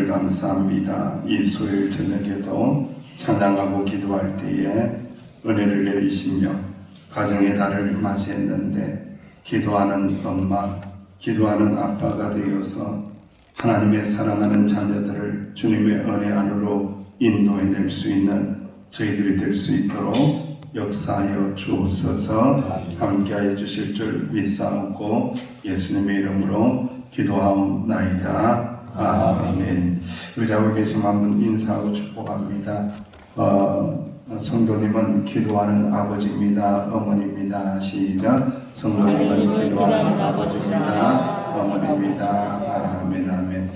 하나님을 감사합니다. 이 수요일 저녁에도 찬양하고 기도할 때에 은혜를 내리시며 가정의 달을 맞이했는데 기도하는 엄마, 기도하는 아빠가 되어서 하나님의 사랑하는 자녀들을 주님의 은혜 안으로 인도해낼 수 있는 저희들이 될 수 있도록 역사하여 주옵소서. 함께하여 주실 줄 믿사옵고 예수님의 이름으로 기도하옵나이다. 아멘. 의자고 계시면 한번 인사하고 축복합니다. 성도님은 기도하는 아버지입니다. 어머니입니다. 시작. 성도님은 기도하는 아버지입니다. 어머니입니다. 아멘. 아멘.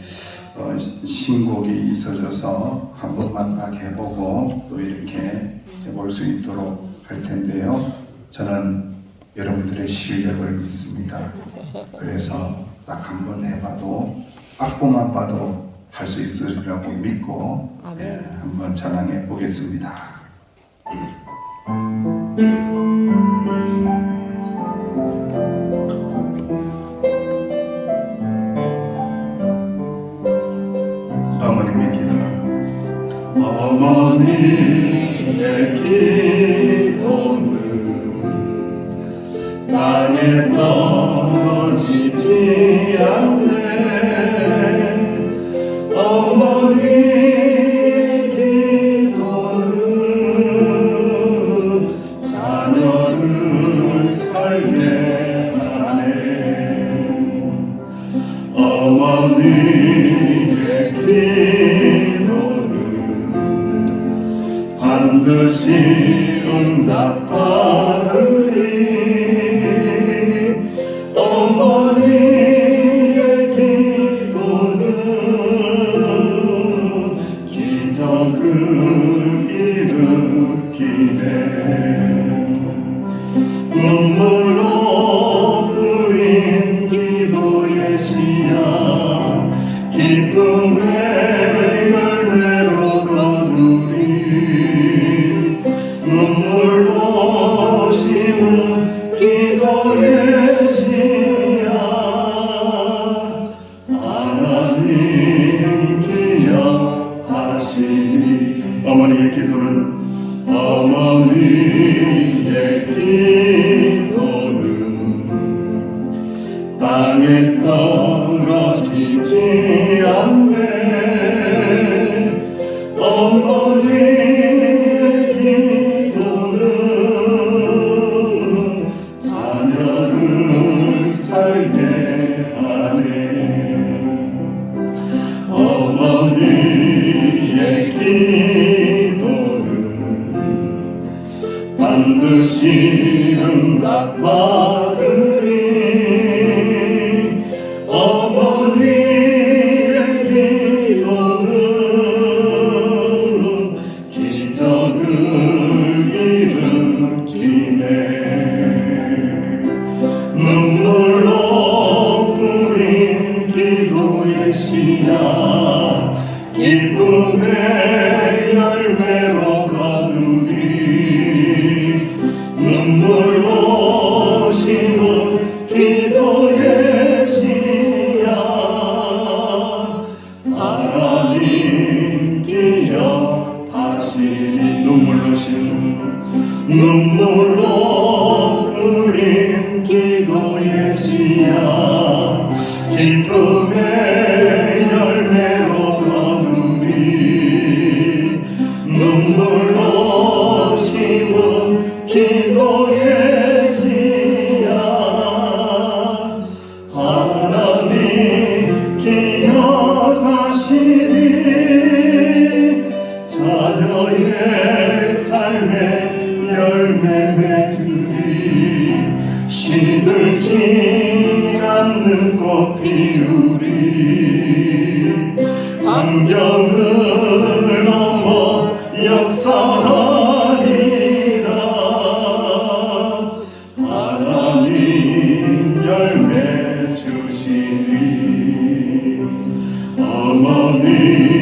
신곡이 있어져서 한 번만 딱 해보고 또 이렇게 해볼 수 있도록 할 텐데요. 저는 여러분들의 실력을 믿습니다. 그래서 딱 한 번 해봐도 악보만 봐도 할 수 있으리라고 믿고 한번 찬양해 보겠습니다. 어머님의 기도는 어머니의 기도는 땅에 떨어지지 않네. 어머니의 기도는 자녀를 살게 하네. 어머니의 기도는 반드시 응답받으리. 어머니의 기도는 기적을 일으키네. 눈물로 뿌린 기도의 씨앗 기쁨의 열매로 거두리. 눈물로 심은 기도의 씨앗 하나님 기억하시리. 어머니의 기도는 땅에 떨어지지 않네. 어머니의 기도는 자녀를 살게 하네. 어머니의 기도는 반드시 응답받으리. 어머니의 기도는 기적을 일으키네. 눈물로 뿌린 기도의 씨앗 기쁨의 열매로 거두리. 눈물로 심은 기도의 씨앗 하나님 기억하시리. 눈물로 뿌린 기도의 씨앗 기쁨의 열매로 거두리. 눈물로 심은 기도의 씨앗 하나님 기억하시리. 자녀의 삶의 열매 맺으리. 시들지 않는 꽃 피우리. 환경을 넘어 역사하리라. 하나님 열매 주시리. 어머니의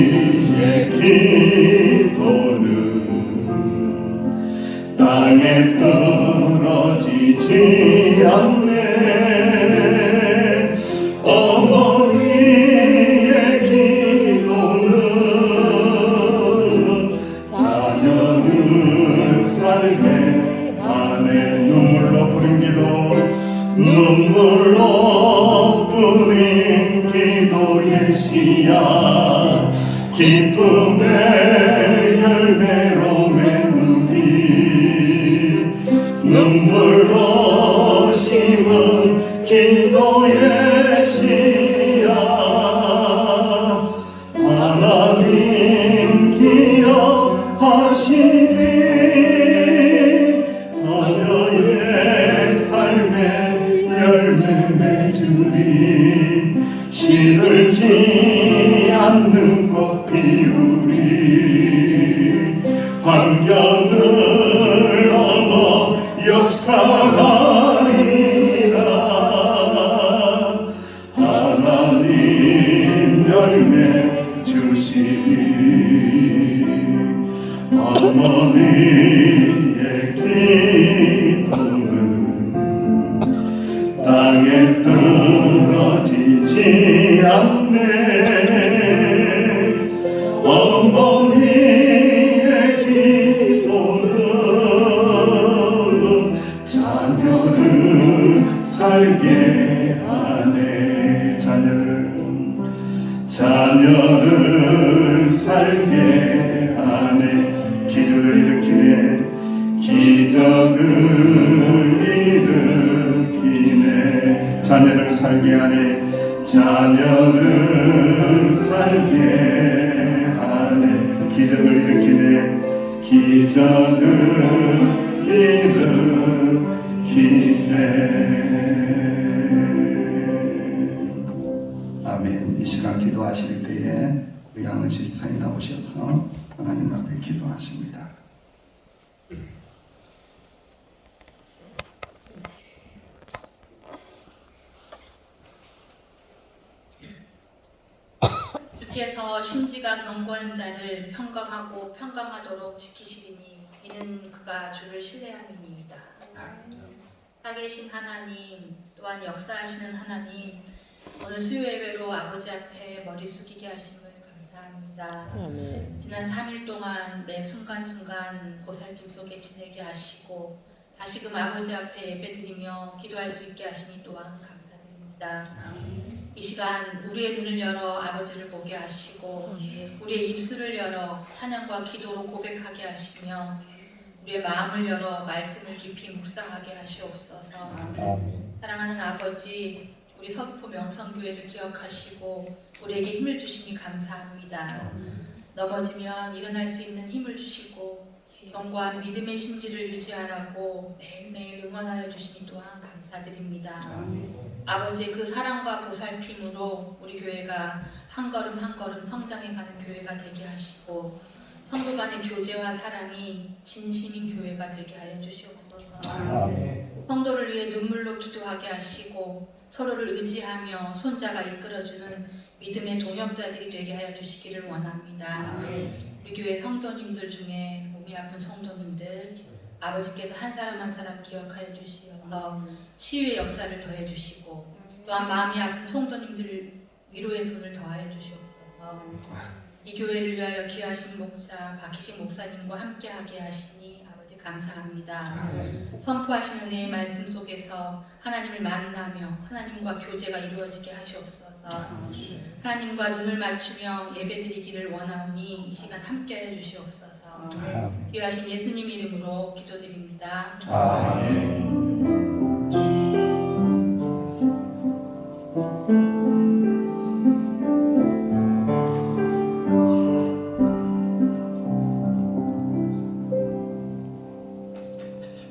기도는 땅에 떨어지지 않네. 어머니의 기도는 씨야 기쁨의 열매로 메누리 눈물로 심은 기도의 씨야 하나님 기억하시리 하여의 삶의 열매 맺으리 시들지 않는 꽃 피우리 환경을 넘어 역사하리라 하나님 열매 주시리 어머니의 기도는 땅에 떨어지지 않네 어머니의 기도는 자녀를 살게 하네 자녀를 살게 하네 기적을 일으키네 기적을 일으키네 자녀를 살게 하네 자녀를 살게 하네 기적을 일으키네 기적을 일으키네 아멘. 이 시간 기도하실 때에 우리 양은실 집사님 나오셔서 하나님 앞에 기도하십니다. 주께서 심지가 견고한 자를 평강하고 평강하도록 지키시리니 이는 그가 주를 신뢰함이니이다. 살아계신 하나님 또한 역사하시는 하나님 오늘 수요예배로 아버지 앞에 머리 숙이게 하심을 감사합니다. 지난 3일 동안 매 순간순간 보살핌 속에 지내게 하시고 다시금 아버지 앞에 예배드리며 기도할 수 있게 하시니 또한 감사드립니다. 이 시간 우리의 눈을 열어 아버지를 보게 하시고 우리의 입술을 열어 찬양과 기도로 고백하게 하시며 우리의 마음을 열어 말씀을 깊이 묵상하게 하시옵소서. 사랑하는 아버지 우리 서귀포 명성교회를 기억하시고 우리에게 힘을 주시니 감사합니다. 넘어지면 일어날 수 있는 힘을 주시고 견고한 믿음의 심지를 유지하라고 매일매일 응원하여 주시니 또한 감사드립니다. 아버지의 그 사랑과 보살핌으로 우리 교회가 한 걸음 한 걸음 성장해가는 교회가 되게 하시고 성도 간의 교제와 사랑이 진심인 교회가 되게 하여 주시옵소서. 성도를 위해 눈물로 기도하게 하시고 서로를 의지하며 손잡아 이끌어주는 믿음의 동역자들이 되게 하여 주시기를 원합니다. 우리 교회 성도님들 중에 몸이 아픈 성도님들 아버지께서 한 사람 한 사람 기억하여 주시어서 치유의 역사를 더해 주시고 또한 마음이 아픈 성도님들 위로의 손을 더하여 주시옵소서. 이 교회를 위하여 귀하신 목자 박희식 목사님과 함께하게 하시니 아버지 감사합니다. 선포하시는 은혜의 말씀 속에서 하나님을 만나며 하나님과 교제가 이루어지게 하시옵소서. 하나님과 눈을 맞추며 예배드리기를 원하오니 이 시간 함께하여 주시옵소서. 귀하신 예수님 이름으로 기도드립니다. 아멘.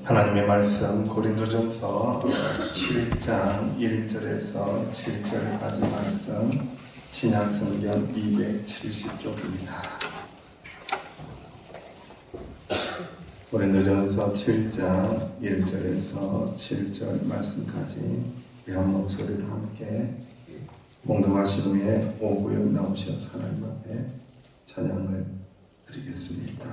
하나님의 말씀 고린도전서 7장 1절에서 7절까지 말씀 신약성경 270쪽입니다. 고린도전서 7장 1절에서 7절 말씀까지 우리 한 목소리로 함께 봉독하신 후에 5구역 나오셔서 하나님 앞에 찬양을 드리겠습니다.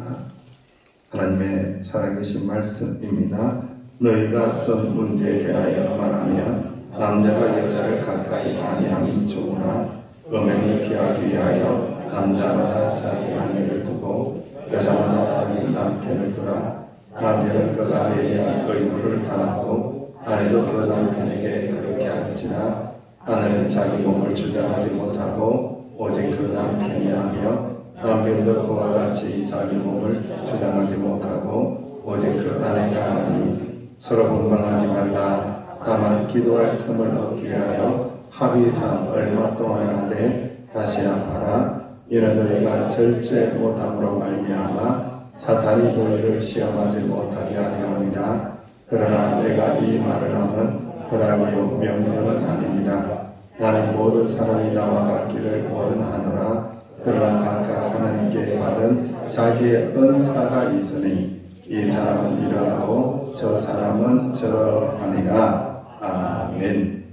하나님의 살아계신 말씀입니다. 너희가 쓴 문제에 대하여 말하면 남자가 여자를 가까이 아니함이 좋으나 음행을 피하기 위하여 남자마다 자기 아내를 두고 여자마다 자기 남편을 두라. 남편은 그 아내에 대한 의무를 다하고 아내도 그 남편에게 그렇게 할지라. 아내는 자기 몸을 주장하지 못하고 오직 그 남편이 하며 남편도 그와 같이 자기 몸을 주장하지 못하고 오직 그 아내가 하니 서로 분방하지 말라. 다만 기도할 틈을 얻기 위하여 합의상 얼마 동안 하되 다시 합하라. 이는 너희가 절제 못함으로 말미암아 사탄이 너희를 시험하지 못하게 하려 함이라. 그러나 내가 이 말을 하면 허락이요 명령은 아니니라. 나는 모든 사람이 나와 같기를 원하노라. 그러나 각각 하나님께 받은 자기의 은사가 있으니 이 사람은 이러하고 저 사람은 저러하니라. 아멘.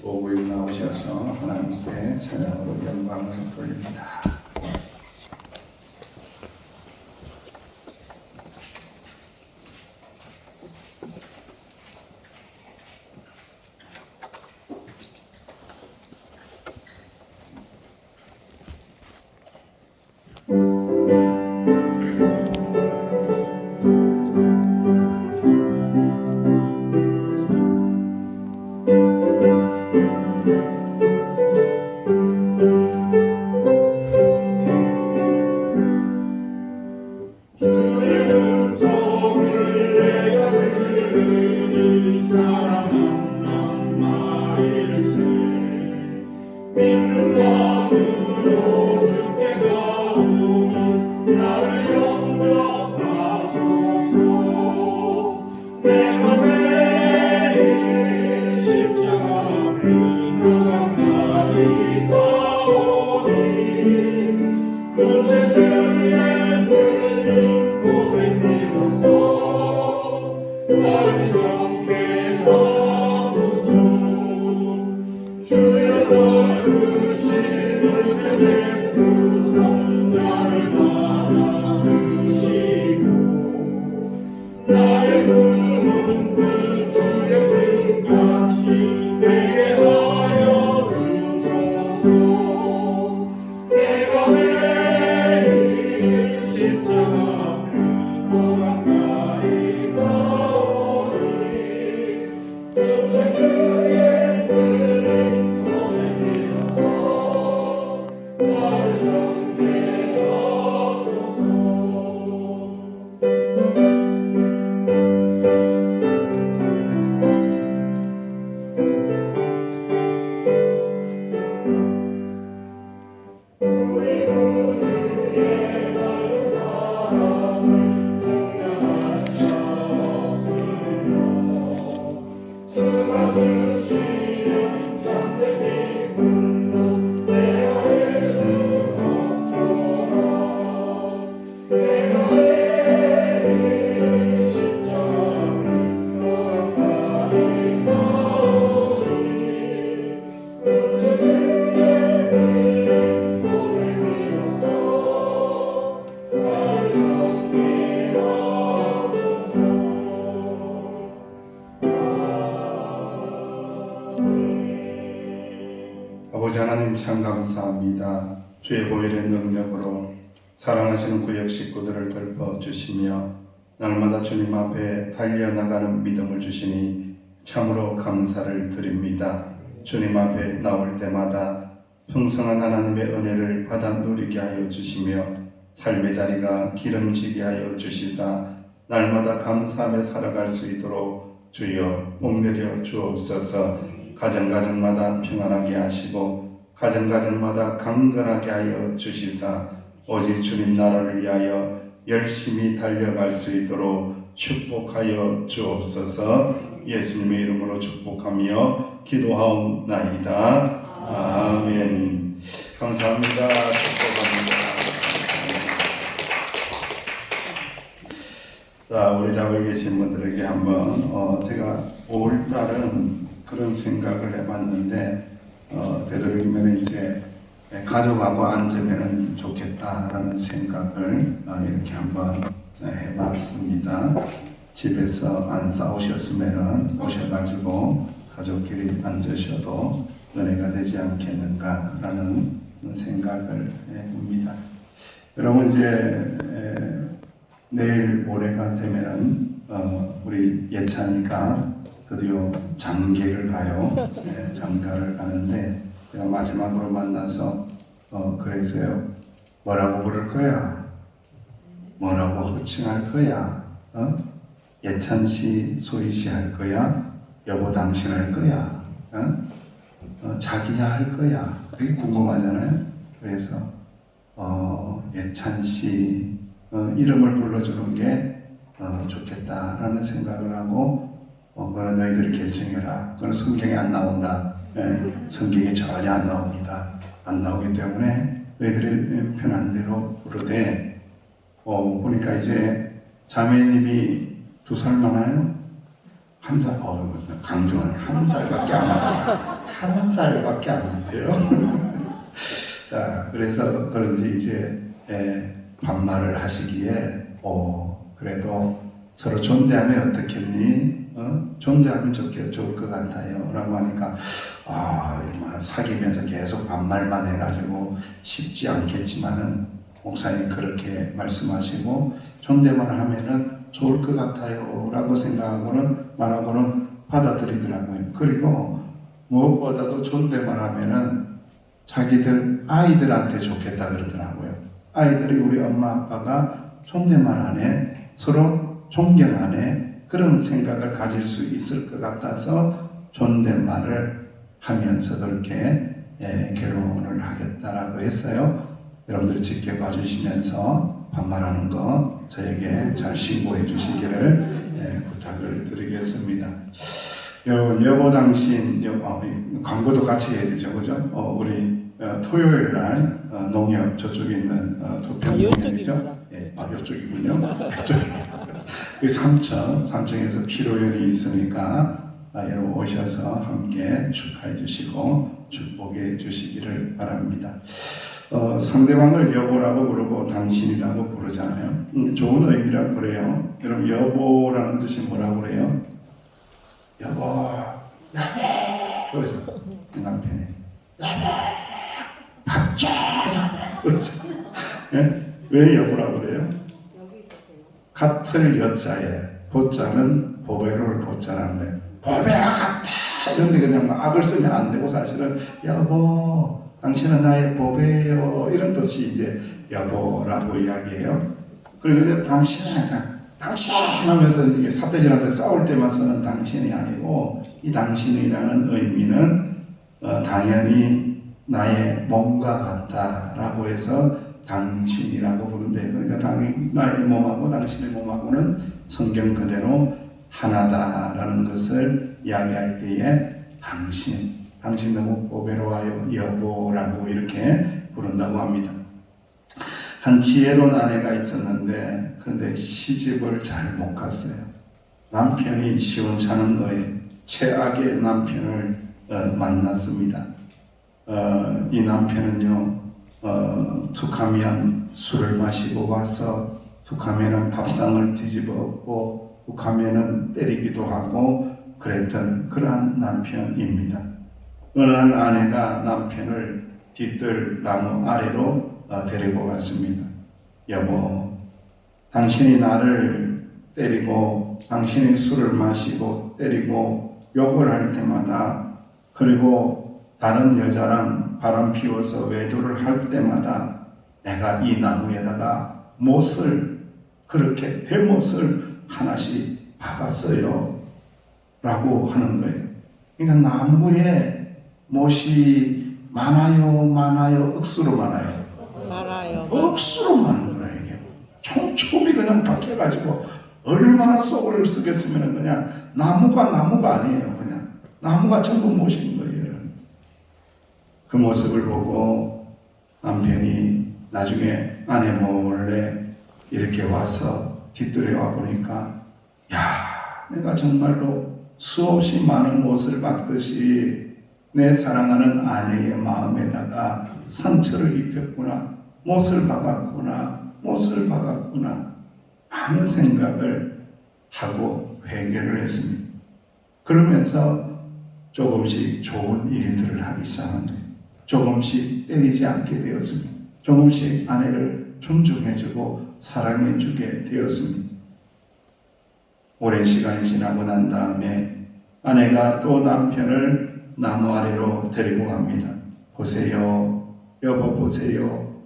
596 나오셔서 하나님께 찬양으로 영광을 돌립니다. 아버지 하나님 참 감사합니다. 주의 보혈의 능력으로 사랑하시는 구역 식구들을 덮어주시며 날마다 주님 앞에 달려나가는 믿음을 주시니 참으로 감사를 드립니다. 주님 앞에 나올 때마다 풍성한 하나님의 은혜를 받아 누리게 하여 주시며 삶의 자리가 기름지게 하여 주시사 날마다 감사하며 살아갈 수 있도록 주여 복내려 주옵소서. 가정가정마다 평안하게 하시고 가정가정마다 강건하게 하여 주시사 오직 주님 나라를 위하여 열심히 달려갈 수 있도록 축복하여 주옵소서. 예수님의 이름으로 축복하며 기도하옵나이다. 아멘. 감사합니다. 축복합니다. 자, 우리 자국에 계신 분들에게 한번 제가 5월달은 그런 생각을 해봤는데 되도록이면 이제 가족하고 앉으면 좋겠다라는 생각을 이렇게 한번 해봤습니다. 집에서 안 싸우셨으면 오셔가지고 가족끼리 앉으셔도 은혜가 되지 않겠는가라는 생각을 해봅니다. 여러분 이제 내일 모레가 되면은 우리 예찬이가 드디어 장계를 가요. 장가를 가는데 제가 마지막으로 만나서 그래서요, 뭐라고 부를 거야? 뭐라고 호칭할 거야? 예찬씨, 소희씨 할 거야? 여보 당신 할 거야? 자기야 할 거야? 되게 궁금하잖아요. 그래서 예찬씨 이름을 불러주는 게 좋겠다라는 생각을 하고, 그거는 너희들이 결정해라. 그건 성경에 안 나온다. 성경에 전혀 안 나옵니다. 안 나오기 때문에 너희들이 편한 대로 부르되, 보니까 이제 자매님이 2살 많아요? 1살, 강조하네. 1살밖에 안 많아요. 1살밖에 안 많대요. 자, 그래서 그런지 이제 반말을 하시기에, 그래도 서로 존대하면 어떻겠니? 존대하면 좋을 것 같아요. 라고 하니까, 사귀면서 계속 반말만 해가지고 쉽지 않겠지만은, 목사님 그렇게 말씀하시고, 존대만 하면은 좋을 것 같아요. 라고 생각하고는, 말하고는 받아들이더라고요. 그리고 무엇보다도 존대만 하면은 자기들 아이들한테 좋겠다 그러더라고요. 아이들이 우리 엄마 아빠가 존대만 하네, 서로 존경하네, 그런 생각을 가질 수 있을 것 같아서 존댓말을 하면서 그렇게 결혼을 하겠다라고 했어요. 여러분들이 지켜봐 주시면서 반말하는 거 저에게 잘 신고해 주시기를 부탁을 드리겠습니다. 여보 당신 광고도 같이 해야 되죠, 그죠? 우리 토요일 날 농협 저쪽에 있는 토평 농협이죠? 이쪽이군요. 그 3층에서 피로연이 있으니까 여러분 오셔서 함께 축하해 주시고 축복해 주시기를 바랍니다. 상대방을 여보라고 부르고 당신이라고 부르잖아요. 좋은 의미라고 그래요. 여러분 여보라는 뜻이 뭐라고 그래요? 여보, 여보, 그러죠. 남편이 여보, 밥 줘, 여보, 그러죠. 왜 여보라고 그래요? 같을 여자에 보자는 보배로를 보자라는 거예요. 보배와 같아 이런데 그냥 악을 쓰면 안 되고, 사실은 여보, 당신은 나의 보배요, 이런 뜻이 이제 여보라고 이야기해요. 그리고 이제 당신은 당신 하면서 이게 삿대질하면서 싸울 때만 쓰는 당신이 아니고, 이 당신이라는 의미는 당연히 나의 몸과 같다라고 해서 당신이라고 부른대요. 그러니까 나의 몸하고 당신의 몸하고는 성경 그대로 하나다라는 것을 이야기할 때에 당신 너무 보배로워요 여보라고 이렇게 부른다고 합니다. 한 지혜로운 아내가 있었는데, 그런데 시집을 잘 못 갔어요. 남편이 시원찮은 거에 최악의 남편을 만났습니다. 이 남편은요, 툭하면 술을 마시고 와서, 툭하면은 밥상을 뒤집어 엎고, 툭하면은 때리기도 하고 그랬던 그러한 남편입니다. 어느 날 아내가 남편을 뒤뜰 나무 아래로 데리고 갔습니다. 여보, 당신이 나를 때리고, 당신이 술을 마시고 때리고 욕을 할 때마다, 그리고 다른 여자랑 바람 피워서 외도를 할 때마다 내가 이 나무에다가 못을, 그렇게 대못을 하나씩 박았어요 라고 하는 거예요. 그러니까 나무에 못이 많아요, 억수로 많아요? 억수로 많은 거라, 이게. 촘촘히 그냥 박혀가지고 얼마나 속을 쓰겠으면 그냥 나무가 아니에요. 그냥 나무가 전부 못인 거예요. 그 모습을 보고 남편이 나중에 아내 몰래 이렇게 와서 뒷뜰에 와 보니까, 야, 내가 정말로 수없이 많은 못을 박듯이 내 사랑하는 아내의 마음에다가 상처를 입혔구나, 못을 박았구나 하는 생각을 하고 회개를 했습니다. 그러면서 조금씩 좋은 일들을 하기 시작한 거예요. 조금씩 때리지 않게 되었습니다. 조금씩 아내를 존중해주고 사랑해주게 되었습니다. 오랜 시간이 지나고 난 다음에 아내가 또 남편을 나무 아래로 데리고 갑니다. 보세요, 여보 보세요.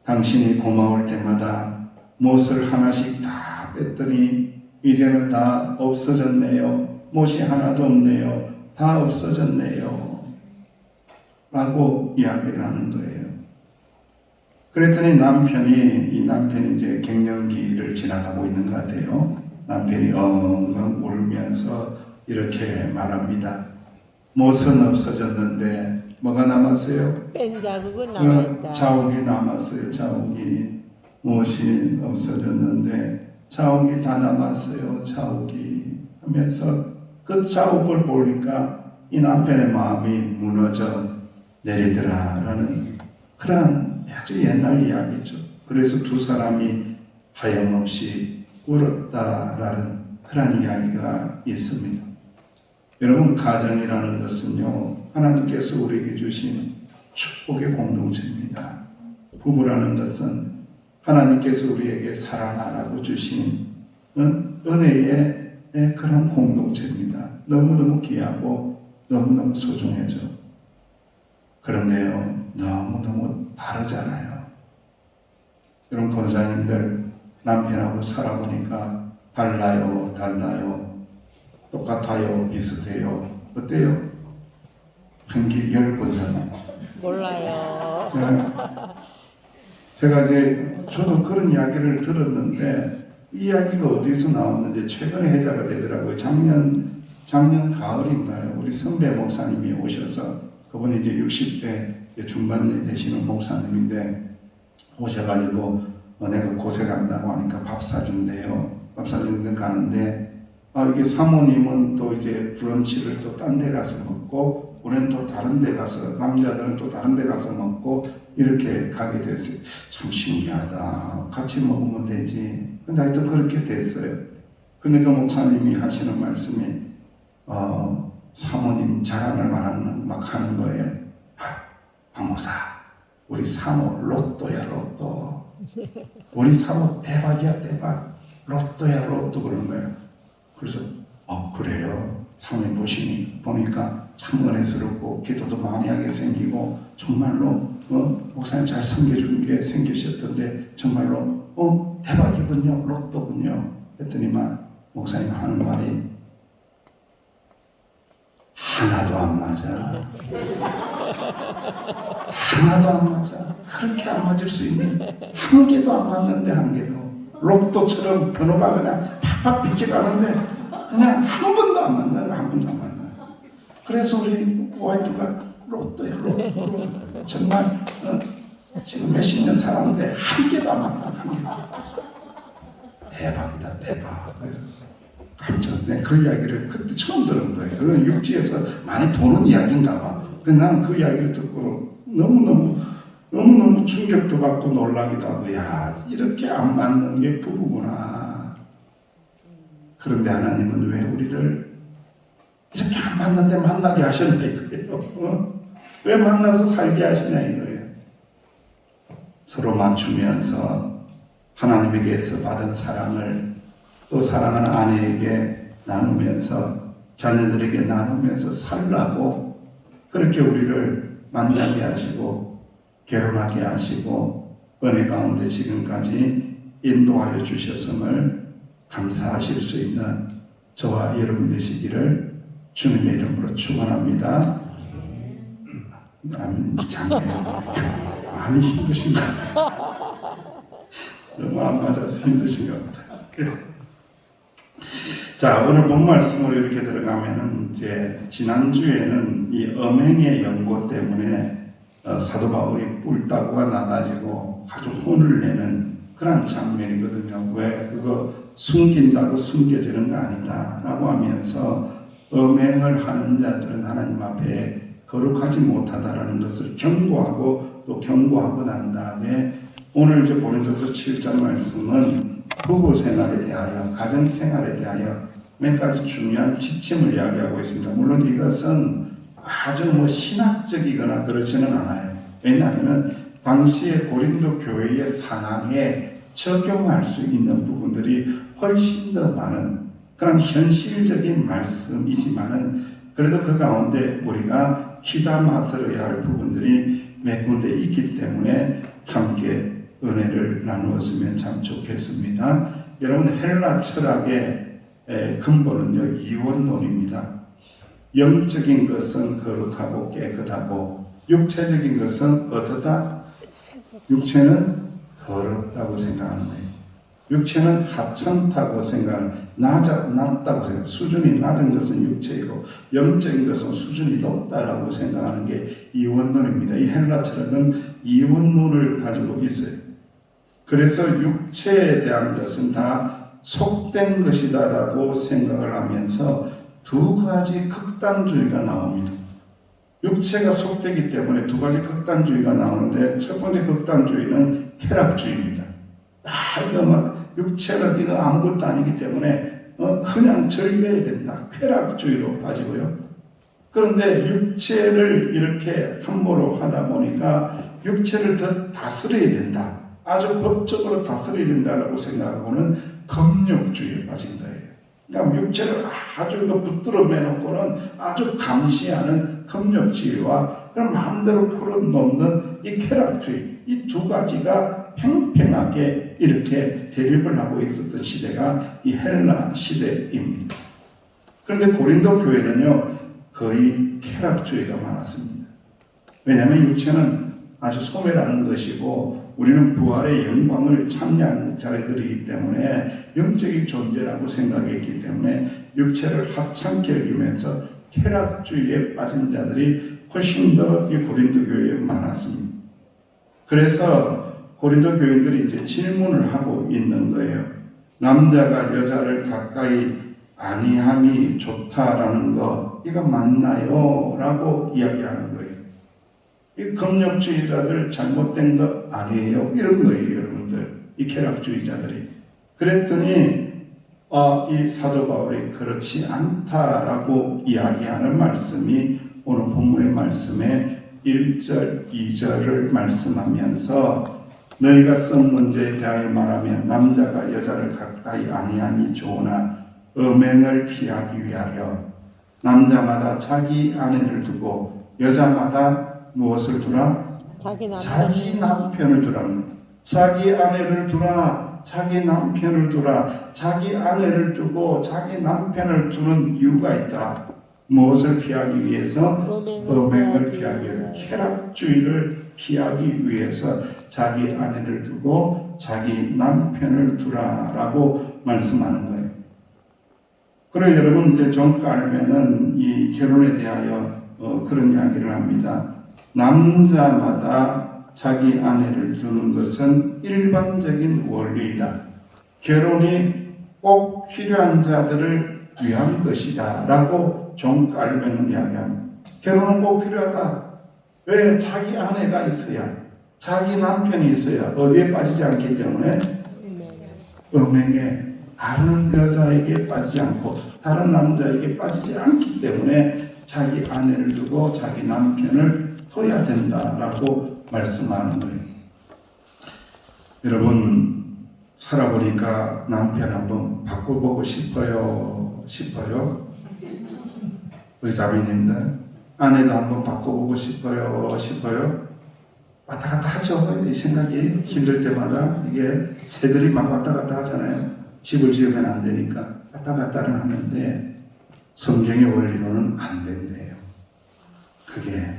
당신이 고마울 때마다 못을 하나씩 다 뺐더니 이제는 다 없어졌네요. 못이 하나도 없네요. 다 없어졌네요. 라고 이야기를 하는 거예요. 그랬더니 이 남편이 이제 갱년기를 지나가고 있는 것 같아요. 남편이 엉엉 울면서 이렇게 말합니다. 못은 없어졌는데 뭐가 남았어요? 뺀 자국은 남아있다. 자욱이 남았어요. 자욱이. 못이 없어졌는데 자욱이 다 남았어요. 자욱이. 하면서 그 자욱을 보니까 이 남편의 마음이 무너져 내리더라라는 그러한 아주 옛날 이야기죠. 그래서 두 사람이 하염없이 울었다라는 그런 이야기가 있습니다. 여러분, 가정이라는 것은요, 하나님께서 우리에게 주신 축복의 공동체입니다. 부부라는 것은 하나님께서 우리에게 사랑하라고 주신 은혜의 그런 공동체입니다. 너무너무 귀하고 너무너무 소중해져. 그런데요, 너무너무 다르잖아요. 여러분, 권사님들 남편하고 살아보니까 달라요, 똑같아요, 비슷해요. 어때요? 한기 열 권사님. 몰라요. 네. 제가 이제 저도 그런 이야기를 들었는데 이 이야기가 어디서 나왔는지 최근에 회자가 되더라고요. 작년 가을인가요? 우리 선배 목사님이 오셔서 그분이 이제 60대 중반이 되시는 목사님인데 오셔가지고 내가 고생한다고 하니까 밥 사준대요. 밥 사주는데 가는데 이게 사모님은 또 이제 브런치를 또 딴 데 가서 먹고 우리는 또 다른 데 가서 남자들은 또 다른 데 가서 먹고 이렇게 가게 됐어요. 참 신기하다. 같이 먹으면 되지. 근데 하여튼 그렇게 됐어요. 근데 그 목사님이 하시는 말씀이 사모님 자랑을 막 하는 거예요. 박 목사, 우리 사모 로또야 로또. 우리 사모 대박이야 대박. 로또야 로또 그런 거예요. 그래서 그래요. 사모님 보니까 참 은혜스럽고 기도도 많이 하게 생기고 정말로 목사님 잘 섬겨주는 게 생기셨던데 정말로 대박이군요. 로또군요. 했더니만 목사님 하는 말이 하나도 안 맞아. 하나도 안 맞아. 그렇게 안 맞을 수 있는 한 개도 안 맞는데 한 개도. 로또처럼 번호가 그냥 팍팍 비켜가는데 그냥 한 번도 안 맞나. 한 번도 안 맞나. 그래서 우리 와이프가 로또야 로또. 정말 지금 몇십 년 살았는데 한 개도 안 맞다. 한 개도. 대박이다 대박. 그래서 깜짝 그 이야기를 그때 처음 들은 거예요. 그건 육지에서 많이 도는 이야기인가 봐. 나는 그 이야기를 듣고 너무너무 충격도 받고 놀라기도 하고, 야, 이렇게 안 맞는 게 부부구나. 그런데 하나님은 왜 우리를 이렇게 안 맞는데 만나게 하셨냐 이거예요. 왜 만나서 살게 하시냐 이거예요. 서로 맞추면서 하나님에게서 받은 사랑을 또 사랑하는 아내에게 나누면서 자녀들에게 나누면서 살라고 그렇게 우리를 만나게 하시고 결혼하게 하시고 은혜 가운데 지금까지 인도하여 주셨음을 감사하실 수 있는 저와 여러분 되시기를 주님의 이름으로 축원합니다. 장애요. 많이 힘드신 것 같아요. 너무 안 맞아서 힘드신 것 같아요. 그래요. 자, 오늘 본 말씀으로 이렇게 들어가면은 이제 지난주에는 이 음행의 연고 때문에 사도 바울이 뿔따구가 나가지고 아주 혼을 내는 그런 장면이거든요. 왜 그거 숨긴다고 숨겨지는 거 아니다 라고 하면서 음행을 하는 자들은 하나님 앞에 거룩하지 못하다라는 것을 경고하고 또 경고하고 난 다음에 오늘 이제 고린도서 7장 말씀은 부부 생활에 대하여 가정 생활에 대하여 몇 가지 중요한 지침을 이야기하고 있습니다. 물론 이것은 아주 신학적이거나 그렇지는 않아요. 왜냐하면 당시의 고린도 교회의 상황에 적용할 수 있는 부분들이 훨씬 더 많은 그런 현실적인 말씀이지만은 그래도 그 가운데 우리가 귀담아 들어야 할 부분들이 몇 군데 있기 때문에 함께 은혜를 나누었으면 참 좋겠습니다. 여러분, 헬라 철학의 근본은요, 이원론입니다. 영적인 것은 거룩하고 깨끗하고 육체적인 것은 어떻다? 육체는 더럽다고 생각하는 거예요. 육체는 하찮다고 생각하는, 낮다고 생각하는, 수준이 낮은 것은 육체이고 영적인 것은 수준이 높다라고 생각하는 게 이원론입니다. 이 헬라 철학은 이원론을 가지고 있어요. 그래서 육체에 대한 것은 다 속된 것이다라고 생각을 하면서 두 가지 극단주의가 나옵니다. 육체가 속되기 때문에 두 가지 극단주의가 나오는데, 첫 번째 극단주의는 쾌락주의입니다. 이거 막 육체는 이거 아무것도 아니기 때문에 그냥 즐겨야 된다. 쾌락주의로 빠지고요. 그런데 육체를 이렇게 함부로 하다 보니까 육체를 더 다스려야 된다. 아주 법적으로 다스려야 된다라고 생각하고는 금욕주의에 빠진 거예요. 그러니까 육체를 아주 붙들어 매놓고는 아주 감시하는 금욕주의와 그런 마음대로 풀어놓는 이 쾌락주의, 이 두 가지가 팽팽하게 이렇게 대립을 하고 있었던 시대가 이 헬라 시대입니다. 그런데 고린도 교회는요, 거의 쾌락주의가 많았습니다. 왜냐하면 육체는 아주 소멸하는 것이고 우리는 부활의 영광을 참여한 자들이기 때문에 영적인 존재라고 생각했기 때문에 육체를 하찮게 여기면서 쾌락주의에 빠진 자들이 훨씬 더 이 고린도 교회에 많았습니다. 그래서 고린도 교인들이 이제 질문을 하고 있는 거예요. 남자가 여자를 가까이 아니함이 좋다라는 거, 이거 맞나요? 라고 이야기하는 거예요. 이 금욕주의자들 잘못된 거 아니에요? 이런 거예요, 여러분들. 이 쾌락주의자들이. 그랬더니 이 사도 바울이 그렇지 않다라고 이야기하는 말씀이 오늘 본문의 말씀에 1절, 2절을 말씀하면서 너희가 쓴 문제에 대하여 말하면 남자가 여자를 가까이 아니함이 좋으나 음행을 피하기 위하여 남자마다 자기 아내를 두고 여자마다 무엇을 두라? 자기 남편을 두라는 거예요. 자기 아내를 두라, 자기 남편을 두라. 자기 아내를 두고 자기 남편을 두는 이유가 있다. 무엇을 피하기 위해서? 음행을 피하기 위해서. 쾌락주의를 피하기 위해서 자기 아내를 두고 자기 남편을 두라라고 말씀하는 거예요. 그리고 여러분 이제 좀 깔면은 이 결혼에 대하여 그런 이야기를 합니다. 남자마다 자기 아내를 두는 것은 일반적인 원리이다. 결혼이 꼭 필요한 자들을 위한 것이다 라고 존 칼빈은 이야기합니다. 결혼은 꼭 필요하다. 왜? 자기 아내가 있어야, 자기 남편이 있어야 어디에 빠지지 않기 때문에 음행에, 다른 여자에게 빠지지 않고 다른 남자에게 빠지지 않기 때문에 자기 아내를 두고 자기 남편을 둬야 된다라고 말씀하는 거예요. 여러분, 살아보니까 남편 한번 바꿔보고 싶어요? 우리 자매님들, 아내도 한번 바꿔보고 싶어요? 왔다 갔다 하죠. 이 생각이 힘들 때마다. 이게 새들이 막 왔다 갔다 하잖아요. 집을 지으면 안 되니까 왔다 갔다는 하는데 성경의 원리로는 안 된대요. 그게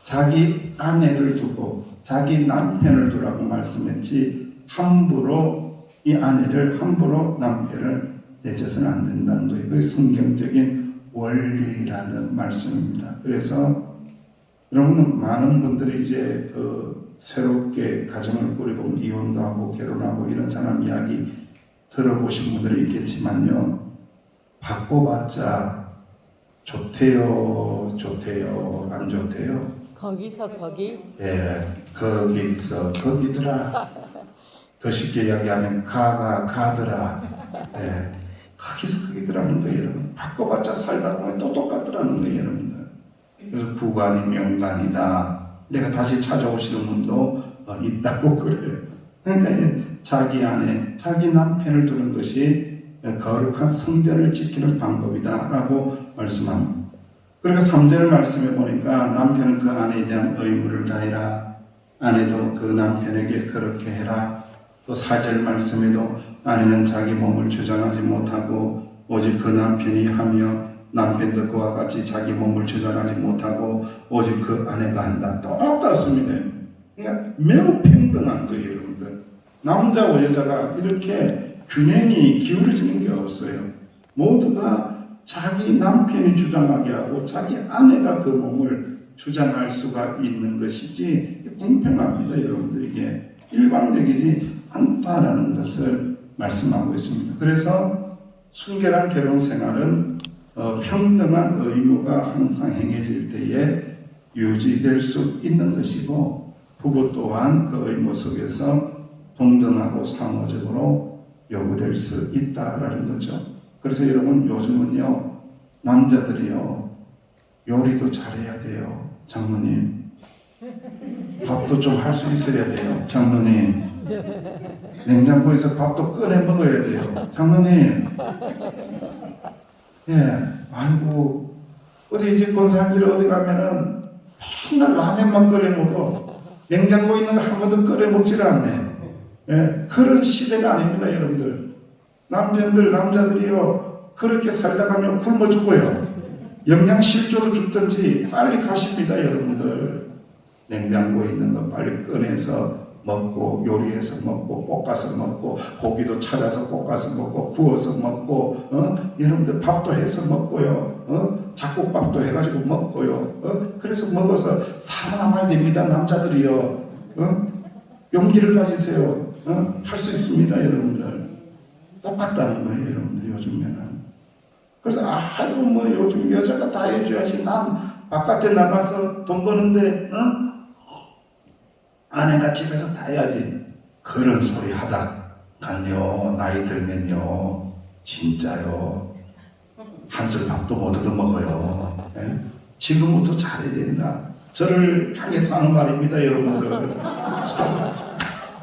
자기 아내를 두고 자기 남편을 두라고 말씀했지, 함부로 이 아내를, 함부로 남편을 내줘서는 안 된다는 거예요. 그게 성경적인 원리라는 말씀입니다. 그래서 여러분, 많은 분들이 이제 새롭게 가정을 꾸리고 이혼도 하고 결혼하고 이런 사람 이야기 들어보신 분들이 있겠지만요, 바꿔봤자 좋대요, 안 좋대요? 거기서 거기? 예, 거기서 거기더라. 더 쉽게 이야기하면 가더라. 예, 거기서 거기더라는 거예요, 여러분. 바꿔봤자 살다 보면 또 똑같더라는 거예요, 여러분들. 그래서 구간이 명간이다. 내가 다시 찾아오시는 분도 있다고 그래요. 그러니까 자기 아내, 자기 남편을 두는 것이 거룩한 성전을 지키는 방법이다라고 말씀합니다. 그러니까 3절 말씀에 보니까 남편은 그 아내에 대한 의무를 다해라. 아내도 그 남편에게 그렇게 해라. 또 4절 말씀에도 아내는 자기 몸을 주장하지 못하고 오직 그 남편이 하며 남편도 그와 같이 자기 몸을 주장하지 못하고 오직 그 아내가 한다. 똑같습니다. 그러니까 매우 평등한 거예요, 여러분들. 남자와 여자가 이렇게 균형이 기울어지는 게 없어요. 모두가 자기 남편이 주장하게 하고 자기 아내가 그 몸을 주장할 수가 있는 것이지 공평합니다, 여러분들. 이게 일방적이지 않다라는 것을 말씀하고 있습니다. 그래서 순결한 결혼 생활은 평등한 의무가 항상 행해질 때에 유지될 수 있는 것이고 부부 또한 그 의무 속에서 동등하고 상호적으로 요구될 수 있다라는 거죠. 그래서 여러분 요즘은요 남자들이요 요리도 잘해야 돼요. 장모님 밥도 좀 할 수 있어야 돼요. 장모님 냉장고에서 밥도 꺼내 먹어야 돼요. 장모님 예, 아이고 어디 이제 권사님들 어디 가면은 맨날 라면만 끓여 먹어. 냉장고에 있는 거 한 번도 끓여 먹질 않네. 예, 그런 시대가 아닙니다, 여러분들. 남자들이요 그렇게 살다가요 굶어 죽어요. 영양실조로 죽든지 빨리 가십니다, 여러분들. 냉장고에 있는 거 빨리 꺼내서 먹고 요리해서 먹고 볶아서 먹고 고기도 찾아서 볶아서 먹고 구워서 먹고 여러분들 밥도 해서 먹고요. 잡곡밥도 해가지고 먹고요. 그래서 먹어서 살아남아야 됩니다, 남자들이요. 용기를 가지세요. 할 수 있습니다, 여러분들. 똑같다는 거예요, 여러분들. 요즘에는. 그래서 아이고 뭐 요즘 여자가 다 해줘야지. 난 바깥에 나가서 돈 버는데 아내가 집에서 다 해야지. 그런 소리 하다간요 나이 들면요 진짜요 한술 밥도 못 얻어 먹어요. 예? 지금부터 잘해야 된다. 저를 향해서 하는 말입니다, 여러분들.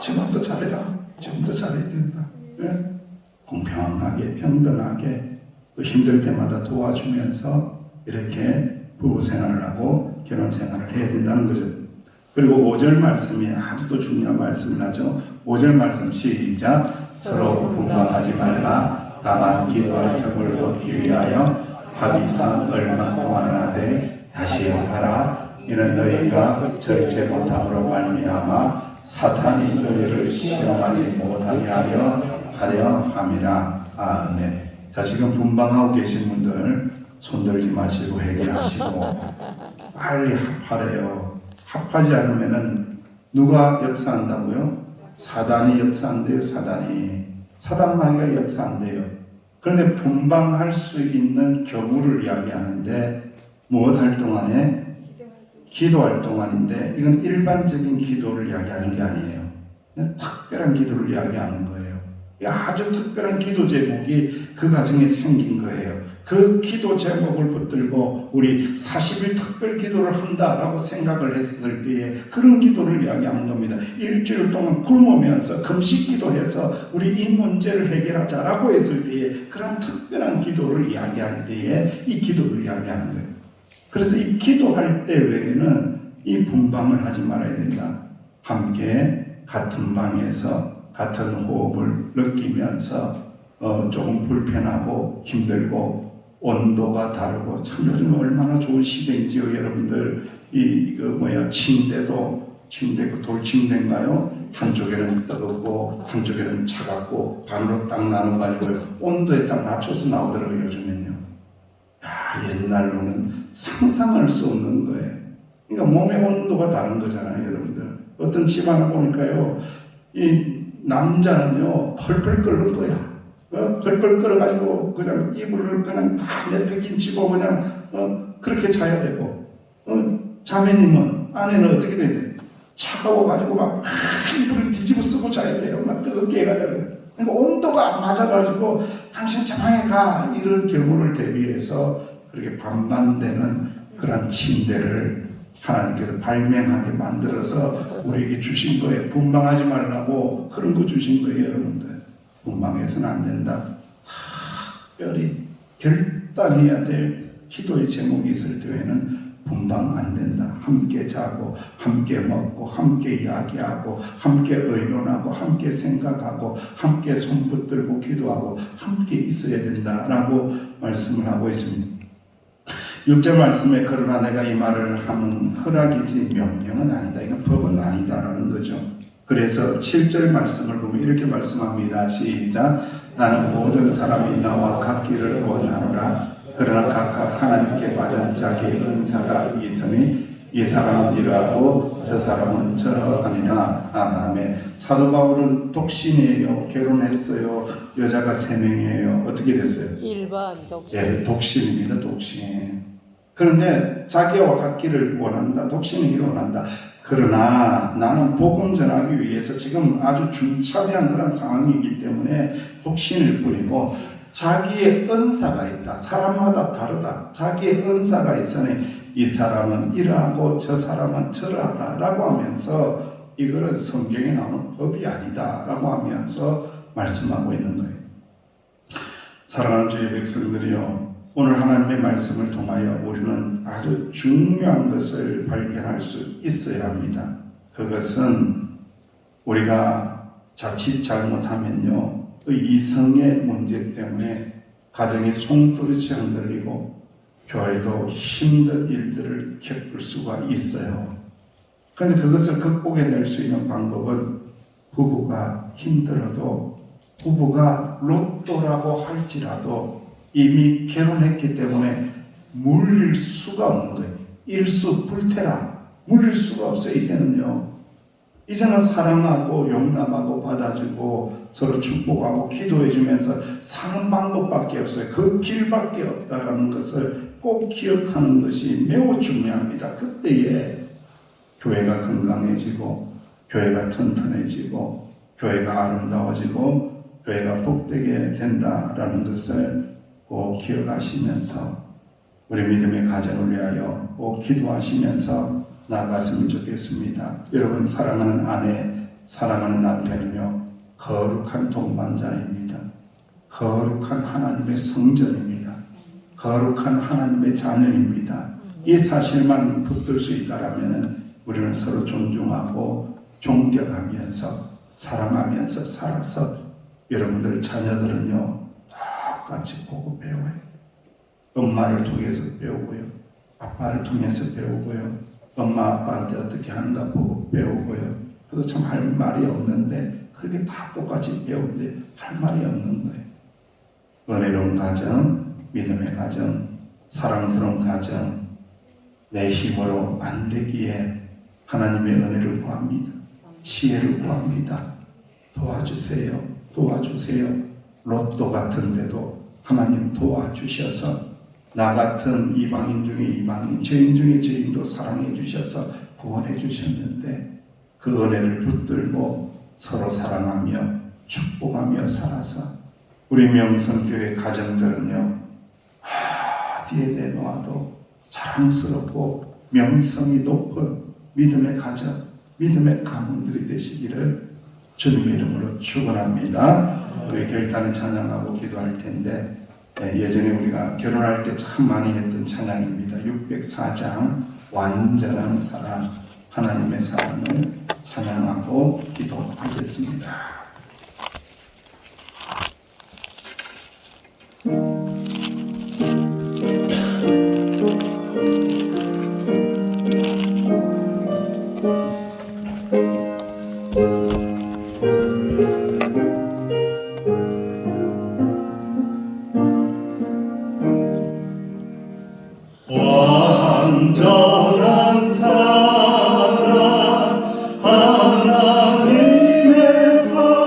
지금부터 잘해라. 지금부터 잘해야 된다. 예? 공평하게 평등하게 또 힘들 때마다 도와주면서 이렇게 부부 생활을 하고 결혼 생활을 해야 된다는 거죠. 그리고 5절 말씀이 아주 또 중요한 말씀을 하죠. 5절 말씀 시작. 서로 분방하지 말라. 다만 기도할 틈을 얻기 위하여 합의상 얼마 동안 하되 다시 하라. 이는 너희가 절제 못함으로 말미암아 사탄이 너희를 시험하지 못하게 하려 함이라. 아멘. 자, 지금 분방하고 계신 분들 손들지 마시고 회개하시고 빨리 합하래요. 합하지 않으면은 누가 역사한다고요? 사단이 역사한대요. 사단마귀가 역사한대요. 그런데 분방할 수 있는 경우를 이야기하는데 무엇 할 동안에? 기도할 동안인데 이건 일반적인 기도를 이야기하는 게 아니에요. 그냥 특별한 기도를 이야기하는 거예요. 아주 특별한 기도 제목이 그 과정에 생긴 거예요. 그 기도 제목을 붙들고 우리 40일 특별 기도를 한다라고 생각을 했을 때에 그런 기도를 이야기하는 겁니다. 일주일 동안 굶으면서 금식 기도해서 우리 이 문제를 해결하자라고 했을 때에 그런 특별한 기도를 이야기할 때에 이 기도를 이야기하는 거예요. 그래서 이 기도할 때 외에는 이 분방을 하지 말아야 된다. 함께 같은 방에서 같은 호흡을 느끼면서 조금 불편하고 힘들고 온도가 다르고 참 요즘 얼마나 좋은 시대인지요, 여러분들. 침대도 돌침대인가요? 한쪽에는 뜨겁고 한쪽에는 차갑고 반으로 딱 나눠가지고 온도에 딱 맞춰서 나오더라고요, 요즘엔요. 옛날로는 상상할 수 없는 거예요. 그러니까 몸의 온도가 다른 거잖아요, 여러분들. 어떤 집안을 보니까요, 이 남자는요, 펄펄 끓는 거야. 펄펄 끓어가지고 그냥 이불을 그냥 다 내팽개치고 그냥 그렇게 자야 되고, 자매님은 아내는 어떻게 돼야 돼? 차가워가지고 막 이불을 뒤집어 쓰고 자야 돼요. 막 뜨겁게 해가지고. 그러니까 온도가 안 맞아가지고 당신 저 방에 가 이런 경우를 대비해서 그렇게 반반되는 그런 침대를 하나님께서 발명하게 만들어서 우리에게 주신 거예요. 분방하지 말라고 그런 거 주신 거예요, 여러분들. 분방해서는 안 된다. 특별히 결단해야 될 기도의 제목이 있을 때에는 분방 안 된다. 함께 자고 함께 먹고 함께 이야기하고 함께 의논하고 함께 생각하고 함께 손 붙들고 기도하고 함께 있어야 된다라고 말씀을 하고 있습니다. 6절 말씀에 그러나 내가 이 말을 하면 허락이지 명령은 아니다. 이건 법은 아니다라는 거죠. 그래서 7절 말씀을 보면 이렇게 말씀합니다. 시작. 나는 모든 사람이 나와 같기를 원하노라. 그러나 각각 하나님께 받은 자기의 은사가 있으니 이 사람은 이러하고 저 사람은 저러하니라. 아멘. 사도 바울은 독신이에요. 결혼했어요. 여자가 3명이에요. 어떻게 됐어요? 1번 독신. 예, 독신입니다. 독신. 그런데 자기와 같기를 원한다. 독신이기를 원한다. 그러나 나는 복음 전하기 위해서 지금 아주 중차대한 그런 상황이기 때문에 독신을 부리고 자기의 은사가 있다. 사람마다 다르다. 자기의 은사가 있으니 이 사람은 이러하고 저 사람은 저러하다 라고 하면서 이거는 성경에 나오는 법이 아니다 라고 하면서 말씀하고 있는 거예요. 사랑하는 주의 백성들이요, 오늘 하나님의 말씀을 통하여 우리는 아주 중요한 것을 발견할 수 있어야 합니다. 그것은 우리가 자칫 잘못하면요, 그 이성의 문제 때문에 가정의 송두리째 흔들리고 교회도 힘든 일들을 겪을 수가 있어요. 그런데 그것을 극복해낼 수 있는 방법은 부부가 힘들어도, 부부가 로또라고 할지라도 이미 결혼했기 때문에 물릴 수가 없는 거예요. 일수불태라. 물릴 수가 없어요. 이제는 사랑하고 용납하고 받아주고 서로 축복하고 기도해주면서 사는 방법밖에 없어요. 그 길밖에 없다라는 것을 꼭 기억하는 것이 매우 중요합니다. 그때에 교회가 건강해지고 교회가 튼튼해지고 교회가 아름다워지고 교회가 복되게 된다라는 것을 꼭 기억하시면서 우리 믿음의 가정을 위하여 꼭 기도하시면서 나아갔으면 좋겠습니다. 여러분, 사랑하는 아내, 사랑하는 남편이며 거룩한 동반자입니다. 거룩한 하나님의 성전입니다. 거룩한 하나님의 자녀입니다. 이 사실만 붙들 수 있다면 우리는 서로 존중하고 존경하면서 사랑하면서 살아서 여러분들 자녀들은요, 똑같이 보고 배워요. 엄마를 통해서 배우고요. 아빠를 통해서 배우고요. 엄마 아빠한테 어떻게 하는가 보고 배우고요. 그래도 참 할 말이 없는데 그렇게 다 똑같이 배우는데 할 말이 없는 거예요. 은혜로운 가정, 믿음의 가정, 사랑스러운 가정, 내 힘으로 안 되기에 하나님의 은혜를 구합니다. 지혜를 구합니다. 도와주세요. 도와주세요. 로또 같은데도 하나님 도와주셔서 나 같은 이방인 중에 이방인, 죄인 중에 죄인도 사랑해 주셔서 구원해 주셨는데 그 은혜를 붙들고 서로 사랑하며 축복하며 살아서 우리 명성교회 가정들은요, 어디에 내놓아도 자랑스럽고 명성이 높은 믿음의 가정, 믿음의 가문들이 되시기를 주님의 이름으로 축원합니다. 우리 결단을 찬양하고 기도할 텐데, 예전에 우리가 결혼할 때 참 많이 했던 찬양입니다. 604장 완전한 사랑, 하나님의 사랑을 찬양하고 기도하겠습니다. 완전한 사랑 하나님의 사랑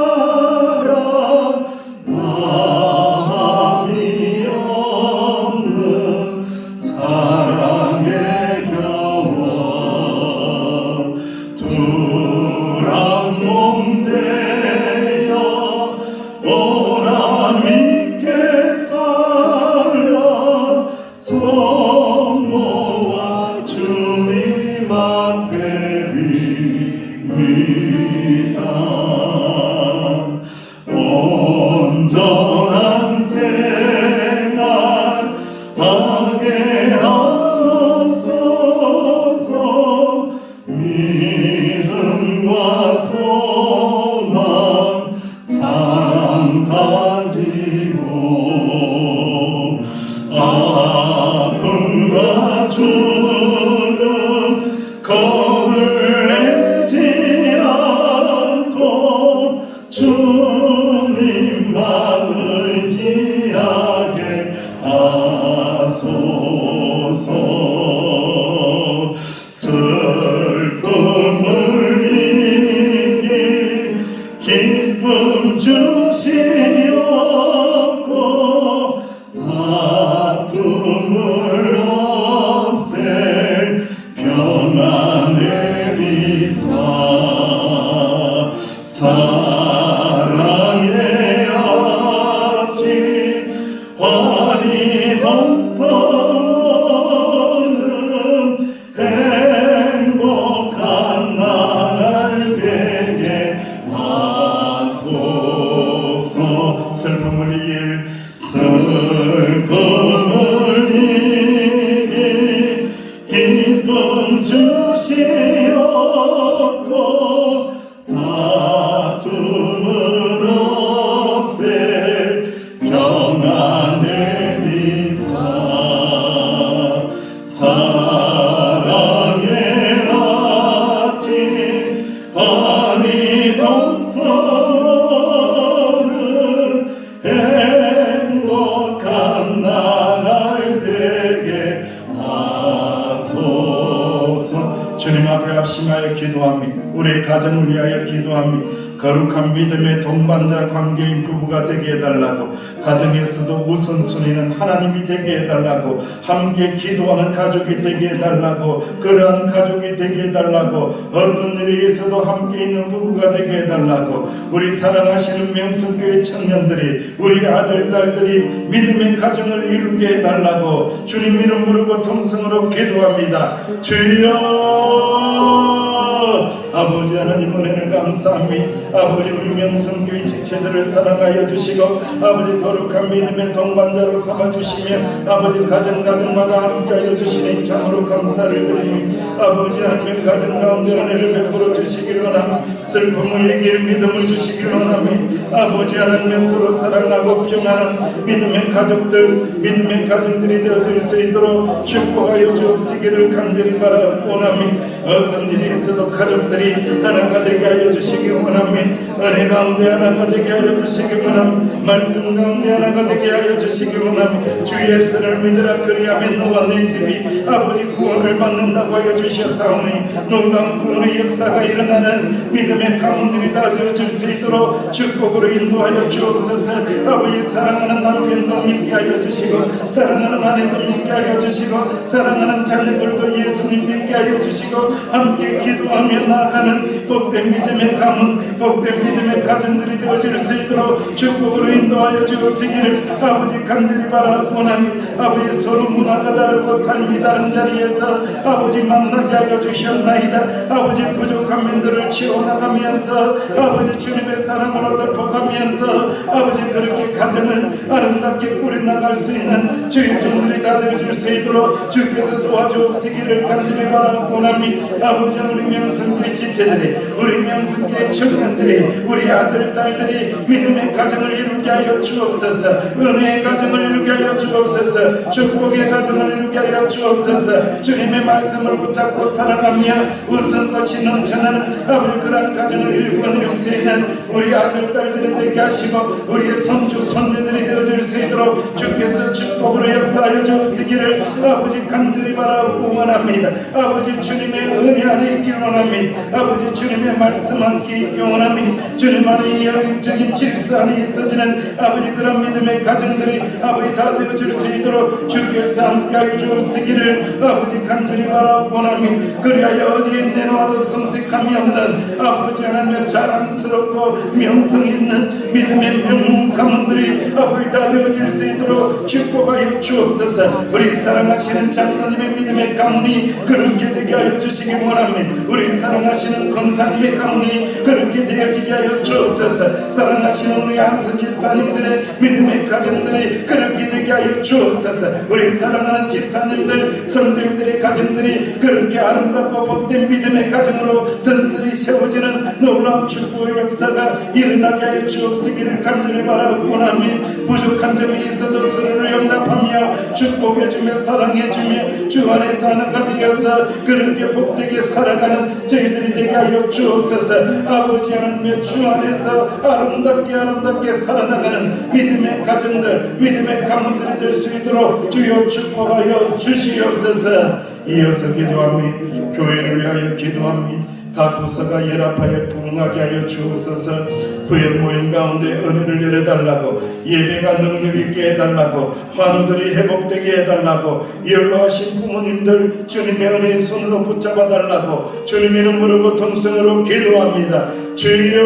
주님만 의지하게 하소서. 슬픔을 이기 기쁨 주시옵고 다툼을 없앨 평안 내리사 사랑의 아치 환히 동떠오는 행복한 나날 되게 하소서. 슬픔을 이길 슬픔을 이길 기쁨 주시옵고 다툼을 없앨 평안 내리사 사랑의 아치 환히 동떠오는 행복한 나날 되게 하소서. 주님 앞에 합심하여 기도합니다. 우리의 가정을 위하여 기도합니다. 거룩한 믿음의 동반자 관계인 부부가 되게 해달라고, 가정에서도 우선순위는 하나님이 되게 해달라고, 함께 기도하는 가족이 되게 해달라고, 그러한 가족이 되게 해달라고, 어떤 일에 있어도 함께 있는 부부가 되게 해달라고, 우리 사랑하시는 명성교회 청년들이, 우리 아들, 딸들이 믿음의 가정을 이루게 해달라고 주님 이름 부르고 통성으로 기도합니다. 주여, 아버지 하나님 은혜를 감사합니다. 아버지 우리 명성교회 지체들을 사랑하여 주시고 아버지 거룩한 믿음의 동반자로 삼아주시며 아버지 가정마다 함께하여 주시니 참으로 감사를 드립니다. 아버지 하나님의 가정 가운데 은혜를 베풀어 주시기를 원합니다. 슬픔을 이길 믿음을 주시기를 원합니다. 아버지 하나님의 서로 사랑하고 평안한 믿음의 가족들, 믿음의 가정들이 되어줄 수 있도록 축복하여 주시기를 간절히 원합니다. 어떤 일이 있어도 가족들이 하나가 되게 하여 주시기 원합니다. 은혜 가운데 하나가 되게 하여 주시기 원합니다. 말씀 가운데 하나가 되게 하여 주시기 원합니다. 주 예수를 믿으라 그리하면 너와 내 집이 아버지 구원을 받는다고 하여 주셨사오니 놀라운 구원의 역사가 일어나는 믿음의 가문들이 다 되어줄 수 있도록 축복으로 인도하여 주옵소서. 아버지 사랑하는 남편도 믿게 하여 주시고 사랑하는 아내도 믿게 하여 주시고 사랑하는 자녀들도 예수님 믿게 하여 주시고 함께 기도하며 나아가는 복된 믿음의 가문, 복된 믿음의 가정들이 되어질 수 있도록 축복으로 인도하여 주옵시기를 아버지 간절히 바라옵나니 아버지 서로 문화가 다르고 삶이 다른 자리에서 아버지 만나게 하여 주셨나이다. 아버지 부족한 면들을 치워나가면서 아버지 주님의 사랑으로 덮어가면서 아버지 그렇게 가정을 아름답게 꾸려나갈 수 있는 주의 종들이 다 되어줄 수 있도록 주께서 도와주옵시기를 간절히 바라옵나니 아버지 우리 명성교회 지체들이 우리 명성교회 청년들이 우리 아들 딸들이 믿음의 가정을 이루게 하여 주옵소서. 은혜의 가정을 이루게 하여 주옵소서. 축복의 가정을 이루게 하여 주옵소서. 주님의 말씀을 붙잡고 살아가며 웃음 꽃이 넘쳐나는 아버지 그런 가정을 일궈낼 수 있는 우리 아들 딸들이 되게 하시고 우리의 손주 손녀들이 되어줄 수 있도록 주께서 축복으로 역사하여 주옵시기를 아버지 간절히 바라고 원합니다. 아버지 주님의 은혜 안에 있길 원합니다. 아버지 주님의 말씀 함께 있길 원합니다. 주님 안에 영적인 질서 안에 있어지는 아버지 그런 믿음의 가정들이 아버지 다 되어줄 수 있도록 주께서 함께하여 주옵시기를 아버지 간절히 바라고 원합니다. 그리하여 어디에 내놓아도 성색함이 없는 아버지 하나님의 자랑스럽고 명성 있는 믿음의 명문 가문들이 아버지 다 되어질 수 있도록 축복하여 주옵소서. 우리 사랑하시는 장로님의 믿음의 가문이 그렇게 되게 하여 주시기 원합니다. 우리 사랑하시는 권사님의 가문이 그렇게 되어지게 하여 주옵소서. 사랑하시는 우리 안수 집사님들의 믿음의 가정들이 그렇게 되게 하여 주옵소서. 우리 사랑하는 집사님들 성도들의 가정들이 그렇게 아름답고 복된 믿음의 가정으로 든든히 세워지는 놀라운 축복의 역사가 일어나게 하여 주옵시기를 간절히 바라고 원합니다. 부족한 점이 있어도 서로를 용납하며 축복해주며 사랑해주며 주 안에서 하나가 되어서 그렇게 복되게 살아가는 저희들이 되게 하여 주옵소서. 주옵소서. 아버지 하나님의 주 안에서 아름답게 살아나가는 믿음의 가정들, 믿음의 가문들이 될 수 있도록 주여 축복하여 주시옵소서. 이어서 기도합니다. 교회를 위하여 기도합니다. 각 부서가 연합하여 부흥하게 하여 주옵소서. 부역 모임 가운데 은혜를 내려달라고, 예배가 능력 있게 해달라고, 환우들이 회복되게 해달라고, 연로하신 부모님들 주님의 은혜의 손으로 붙잡아 달라고 주님의 이름으로 고통성으로 기도합니다. 주여,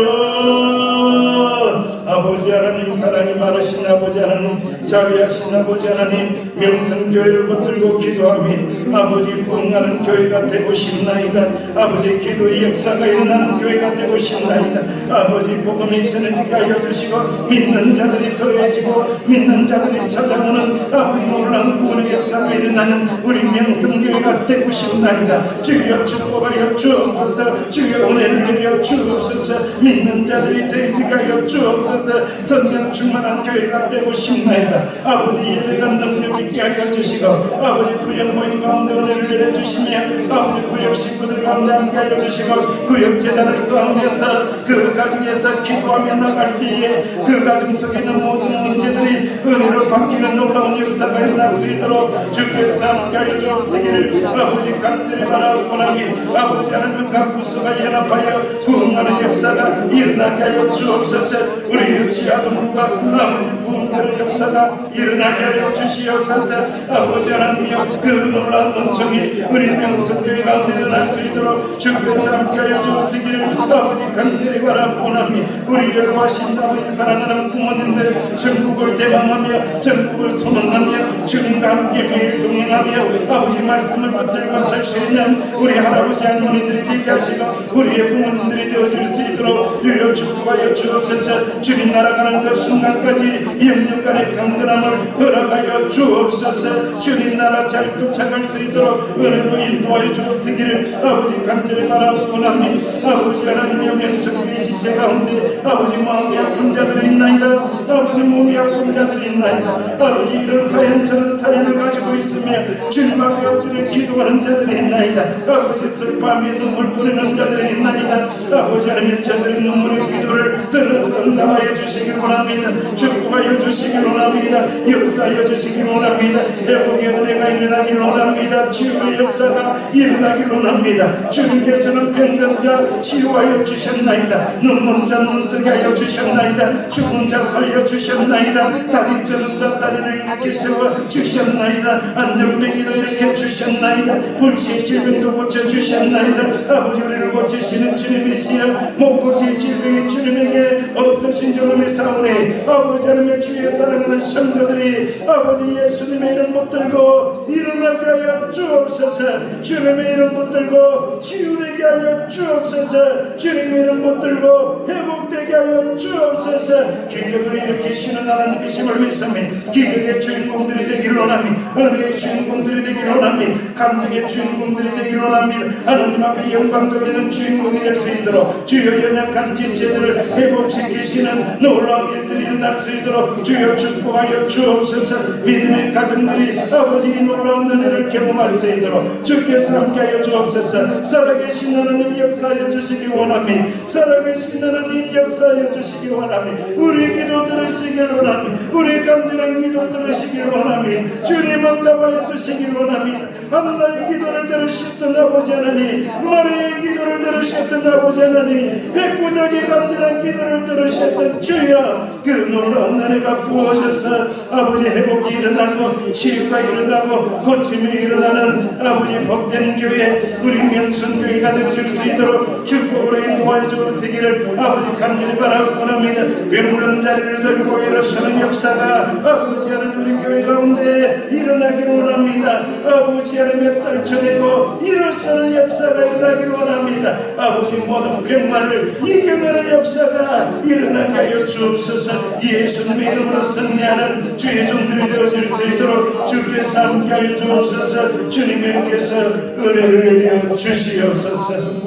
아버지 하나님, 사랑이 많으신 아버지 하나님, 자비하신 아버지 하나님, 명성교회를 붙들고 기도합니다. 아버지, 부흥하는 교회가 되고 싶나이다. 아버지, 기도의 역사가 일어나는 교회가 되고 싶나이다. 아버지, 복음이 전해지게 하여 주시고 믿는 자들이 더해지고 믿는 자들이 찾아오는 아버지 놀라운 구원의 역사가 일어나는 우리 명성교회가 되고 싶나이다. 주여 축복하여 주옵소서. 주여 은혜를 내려 주옵소서. 믿는 자들이 더해지게 하여 주옵소서. 성령 충만한 교회가 되고 싶나이다. 아버지, 예배가 능력 있게 하여 주시고, 아버지 구역 모임 가운데 은혜를 내려주시며, 아버지 구역 식구들 가운데 함께 하여 주시고, 구역 재단을 쌓으면서 그 가정에서 기도하며 나갈 때에 그 가정 속에 있는 모든 문제들이 은혜로 바뀌는 놀라운 역사가 일어날 수 있도록 주께서 함께 하여 주옵시기를 아버지 간절히 바라옵나니, 아버지 하나님 각 부서가 연합하여 부흥하는 역사가 일어나게 하여 주옵소서. 우리 유치아동부가 아버지 부흥하는 역사가 일어나게 하여 주시옵소서. 아버지 하나님이여, 그 놀라운 은총이 우리 명성교회 가운데 일어날 수 있도록 주께서 함께 하여 주옵시기를 아버지 간절히 바라옵나니, 우리 연로하신 아버지 사랑하는 부모님들 전국을 대망하며 전국을 소망하며 주님과 함께 매일 동행하며 아버지 말씀을 붙들고 설 수 있는 우리 할아버지 할머니들이 되게 하시고 우리의 부모님들이 되어줄 수 있도록 유효 축복하여 주옵소서. 주님 날아가는 그 순간까지 영육간의 강건함을 허락하여 주옵소서. 주님 나라 잘 도착할 수 있도록 은혜로 인도하여 주옵시기를 아버지 간절히 바라옵나니, 아버지 하나님의 명성교회 지체 가운데 아버지 마음이 아픈 자들이 있나이다. 아버지 몸이 아픈 자들이 있나이다. 아버지 이런 사연 저런 사연을 가지고 있으며 주님 앞에 엎드려 기도하는 자들이 있나이다. 아버지 슬픔에 눈물 뿌리는 자들이 있나이다. 아버지 하나님 저들의 눈물의 기도를 들어서 응답하여 주시길 원합니다. 축복하여 주시길 원합니다. 역사하여 주시길 원합니다. 회복의 은혜가 일어나길 원합니다. 치유의 역사가 일어나길 원합니다. 주님께서는 병든 자 치유하여 주셨나이다. 눈먼 자 눈뜨게 하여 주셨나이다. 죽은 자 살려 주셨나이다. 다리 저는 자 다리를 일으켜 세워 주셨나이다. 안전병이도 일으켜 주셨나이다. 불치 질병도 고쳐 주셨나이다. 아버지, 우리를 고치시는 주님이시여, 못 고칠 질병이 주님에게 없으신 줄로 믿사오니, 아버지 하나님의 주의 사랑하는 성도들이 아버지 예수님의 이름 붙들고 일어나게 하여 주옵소서. 주님의 이름 붙들고 치유되게 하여 주옵소서. 주님의 이름 붙들고 회복되게 하여 주옵소서. 기적을 일으키시는 하나님이심을 믿습니다. 기적의 주인공들이 되기를 원합니다. 은혜의 주인공들이 되기를 원합니다. 간증의 주인공들이 되기를 원합니다. 하나님 앞에 영광 돌리는 주인공이 될 수 있도록 주여 연약한 지체들을 회복시키시는 놀라운 일들이 일어날 수 있도록 주여 축복하여 주옵소서. 믿음의 가정들이 아버지 이 놀라운 은혜를 경험할 수 있도록 주께서 함께하여 주옵소서. 살아계신 하나님 역사하여 주시기 원합니다. 살아계신 하나님 역사하여 주시기 원합니다. 우리 기도 들으시길 원합니다. 우리 간절한 기도 들으시길 원합니다. 주님 응답하여 주시길 원합니다. 한나의 기도를 들으셨던 아버지 하나님, 마리아의 기도를 들으셨던 아버지 하나님, 백부장의 간절한 기도를 들으셨던 주여, 그 놀라운 은혜가 부어져서 아버지 회복이 일어나고 치유가 일어나고 고침이 일어나는 아버지 복된 교회, 우리 명성교회가 되어줄 수 있도록 축복으로 인도하여 주시기를 아버지 간절히 바라옵나이다. 병든 자리를 들고 일어서는 역사가 아버지 하나님 우리 교회 가운데 일어나길 원합니다. 아버지 하나님의 떨쳐내고 일어서는 역사가 일어나길 원합니다. 아버지 모든 병만을 이겨내는 역사가 일어나게 하여 주옵소서. 예수님의 이름으로 승리하는 주의 종들이 되어질 수 있도록 주께서 함께하여 주옵소서. 주님께서 은혜를 내려 주시옵소서.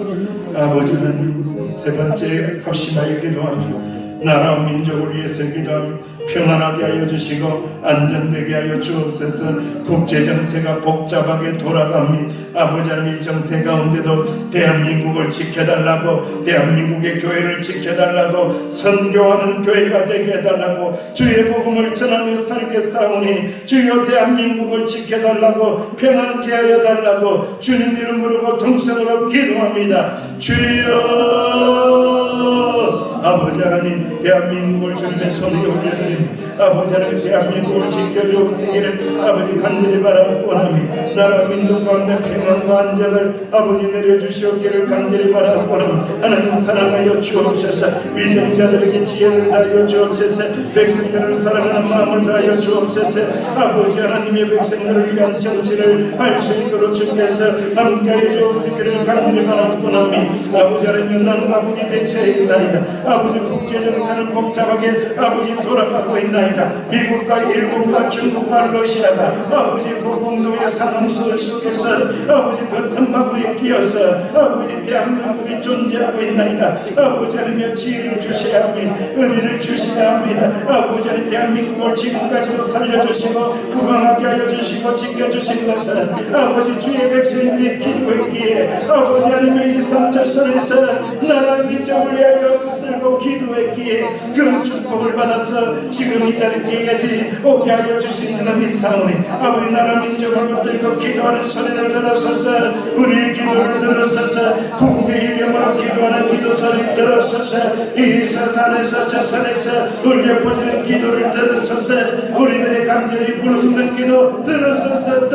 아버지 하나님, 세 번째 합심하여 기도합니다. 나라와 민족을 위해서 기도합니다. 평안하게 하여 주시고 안정되게 하여 주옵소서. 국제정세가 복잡하게 돌아갑니다. 아버지 하나님 이 정세 가운데도 대한민국을 지켜달라고, 대한민국의 교회를 지켜달라고, 선교하는 교회가 되게 해달라고, 주의 복음을 전하며 살겠사오니 주여 대한민국을 지켜달라고, 평안케 하여 달라고 주님 이름으로 고통성으로 기도합니다. 주여 아버지 하나님 대한민국을 주님의 손에 올려드립니다. 아버지 하나님 대한민국을 지켜주옵시기를 아버지 간절히 바라고 원합니다. 나라 민족 가운데 평안과 안정을 아버지 내려주시옵기를 간절히 바라고 원합니다. 하나님 사랑하여 주옵소서. 위정자들에게 지혜를 다하여 주옵소서. 백성들을 사랑하는 마음을 다하여 주옵소서. 아버지 하나님의 백성들을 위한 정치를 할 수 있도록 주께서 함께하여 주옵시기를 간절히 바라고 원합니다. 아버지 하나님 남과 북이 대체있나이다. 아버지 국제정세는 복잡하게 아버지 돌아가고 있나이다. 미국과 일본과 중국과 러시아가 아버지 그 공동의 상황 속에서 아버지 버튼 마구에 끼어서 아버지 대한민국이 존재하고 있나이다. 아버지 하나님의 지혜를 주셔야 합니다. 은혜를 주셔야 합니다. 아버지 하나님 대한민국을 지금까지도 살려주시고 구강하게 하여 주시고 지켜주신 것은 아버지 주의 백성들이 기도했기에 아버지 하나님의 이 삼자선에서 나라 민족을 위하여 붙들고 기도했기에 그 축복을 받아서 지금 이 자리까지 오게 하여 주신 은혜이 사오니 아버지 나라 민족을 붙들고 기도하는 소리를 들어서서 우리의 기도를 들어서서 구국의 일념으로 기도하는 기도소리 들어서서 이 서산에서 저 산에서 울려 퍼지는 기도를 들어서서 우리들의 간절히 부르짖는 기도 들어서서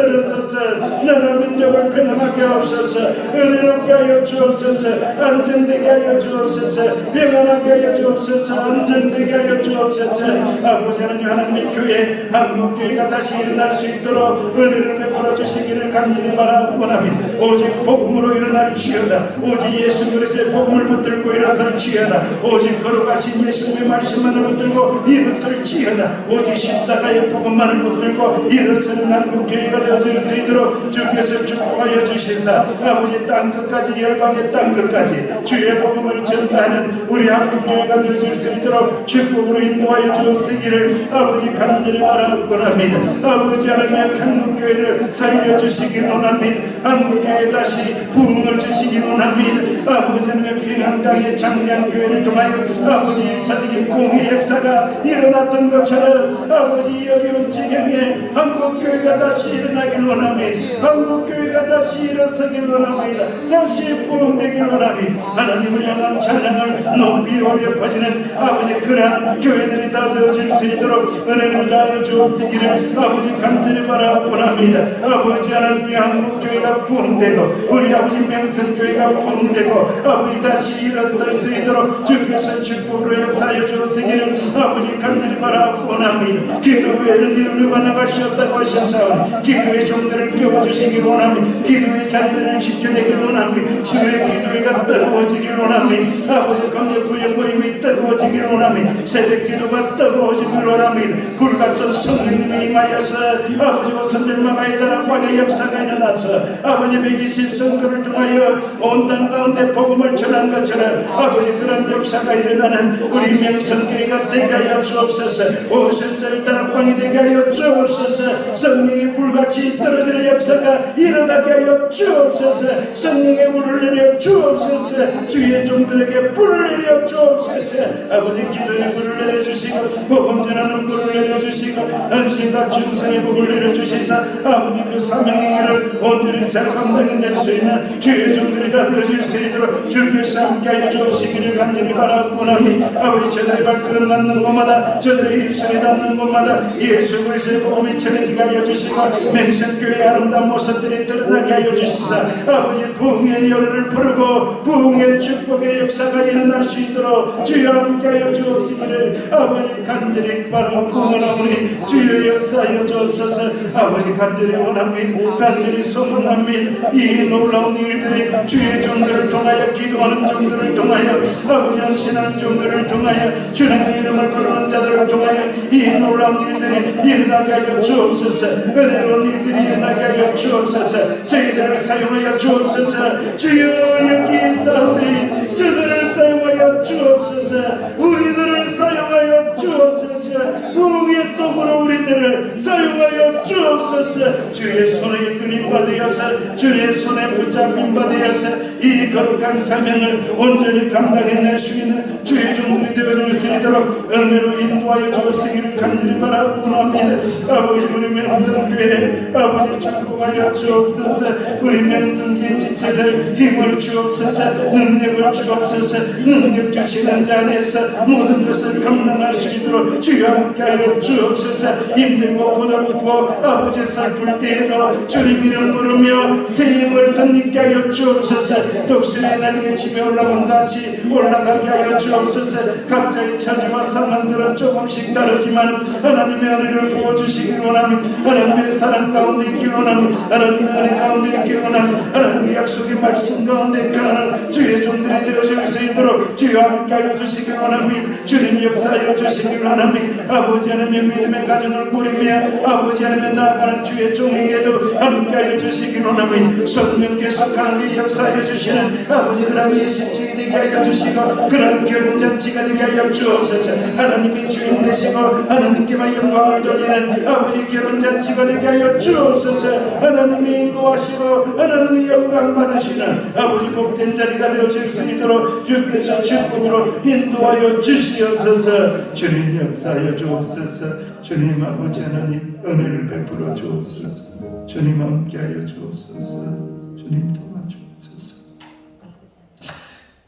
나라 민족을 평안하게 하옵소서. 은혜롭게 하여 주옵소서. 안전되게 하여 주옵소서. 평안하게 하여 주옵소서. 안전되게 하여 주옵소서. 아버지 하나님 하나님의 교회 한국교회가 다시 일어날 수 있도록 은혜를 베풀어 주시기를 간절히 바라고 원합니다. 오직 복음으로 일어날 지어다. 오직 예수 그리스도의 복음을 붙들고 일어설 지어다. 오직 걸어가신 예수님의 말씀만을 붙들고 일어설 지어다. 오직 십자가의 복음만을 붙들고 일어서는 한국교회가 되어질 수 있도록 주께서 축복하여 주시사 아버지 땅 끝까지 열방의 땅 끝까지 주의 복음을 전파하는 우리 한국교회가 되어질 수 있도록 축복으로 인도하여 주옵시기를 아버지 간절히 바라고 합니다. 아버지 하나님의 한국교회를 살려주시길 원합니다. 한국교회 다시 부흥을 주시길 원합니다. 아버지 하나님의 평안 땅의 장대한 교회를 통하여 아버지 일차적인 부흥의 역사가 일어났던 것처럼 아버지 이 어려운 지경에 한국교회가 다시 일어나길 원합니다. 한국교회가 다시 일어서길 원합니다. 다시 부흥되길 원합니다. 하나님을 향한 찬양을 높이 올려 퍼지는 아버지 그러한 교회들이 다 되어질 수 있도록 은혜를 다하여 주옵시기를 아버지 간절히 바라고 원합니다. 아버지 하나님의 한국교회가 부흥되고 우리 아버지 맹선교회가 부흥되고 아버지 다시 일어설 수 있도록 주께서 축복으로 역사하여 주옵시기를 아버지 간절히 바라고 원합니다. 기도 외에는 이름을 만나갈 수 없다고 하셨사오니 기도의 종들을 깨워주시길 원합니다. 기도의 자리들을 지켜내길 원합니다. 주의 기도회가 뜨거워지길 원합니다. 아버지 검역 구역 모임이 뜨거워지길 원합니다. 새벽 기도가 뜨거워지길 원합니다. 불같은 성령님이 임하여서 아버지 오선절마가에 따라 광의 역사가 일어나서 아버지 120 선거를 통하여 온 땅 가운데 복음을 전한 것처럼 아버지 그런 역사가 일어나는 우리 명성교회가 되게 하여 주옵소서. 오선절 다락방이 되게 하여 주옵소서. 성령이 불같이 떨어지는 역사가 일어나게 하여 주옵소서. 성령의 물을 내려 주옵소서. 주의 종들에게 불을 내려 주옵소서. 아버지 기도의 불을 내려주시고 복음 전하는 불을 내려주시고 안식과 중생의 복을 내려주시사 아버지 그 사명의 길을 온전히 잘 감당해낼 수 있는 주의 종들이 다 되어질 수 있도록 주께서 함께하여 주옵시기를 간절히 바라고 원합니다. 아버지 저들의 발걸음 닿는 곳마다 저들의 입술이 닿는 곳마다 예수 그리스도의 복음이 전해지게 하여 주시고 맹성교회의 아름다운 모습들이 드러나게 하여 주시사 아버지 부흥의 열을 부르고 부흥의 축복의 역사가 일어날 수 있도록 주여 함께하여 주옵시기를 아버지 간절히 바라고 원하오니 주여 역사하여 주옵소서. 아버지 간절히 원합니다. 간절히 소망합니다. 이 놀라운 일들이 주의 종들을 통하여 기도하는 종들을 통하여 아버지 헌신하는 종들을 통하여 주님의 이름을 부르는 자들을 통하여 이 놀라운 일들이 일어나게 하여 주옵소서. 은혜로운 일들이 일어나게 하여 주옵소서. 저희들을 사용하여 주옵소서. 주여 여기 있사오니 저들을 사용하여 주옵소서. 우리들을 사용하여 주옵소서. 부흥의 도구로 우리들을 사용하여 주옵소서. 주의 손에 이끌림 받으여서 주의 손에 붙잡힘 받으여서 이 거룩한 사명을 온전히 감당해낼 수 있는 주의 종들이 되어줄 수 있도록 은혜로 인도하여 주옵시기를 간절히 바라옵나이다. 아버지 우리 명성교회 아버지 축복하여 주옵소서. 우리 명성교회 지체들 힘을 주옵소서. 능력을 주옵소서. 능력 주시는 자 안에서 모든 것을 감당할 수 있도록 주여 함께하여 주옵소서. 힘들고 고달프고 아버지 슬플 때에도 주님 이름 부르며 새 힘을 덧입게 하여 주옵소서. 독수리의 날개치며 올라간 같이 올라가게 하여 주옵소서. 각자의 처지와 상황들은 조금씩 다르지만 하나님의 은혜를 부어주시길 원하며 하나님의 사랑 가운데 있길 원하며 하나님의 은혜 가운데 있길 원하며 하나님의 약속의 말씀 가운데 가는 주의 종들이 되어줄 수 있도록 주여 함께하여 주시길 원하며 주님 역사하여 주시길 원하며 아버지 하나님의 믿음의 가정을 꾸리며 아버지 하나님의 나아가는 주의 종에게도 함께하여 주시길 원하며 성령께서 강하게 역사하여 주시는 아버지 그런 예식주의 되게 하여 주시고 그런 결혼잔치가 되게 하여 주옵소서. 하나님이 주인 되시고 하나님께만 영광을 돌리는 아버지 결혼잔치가 되게 하여 주옵소서. 하나님이 인도하시고 하나님이 영광 받으시는 아버지 복된 자리가 되어질 수 있도록 주께서 축복으로 인도하여 주시옵소서. 주님 역사하여 주옵소서. 주님 아버지 하나님 은혜를 베풀어 주옵소서. 주님 함께하여 주옵소서. 주님 도와주옵소서.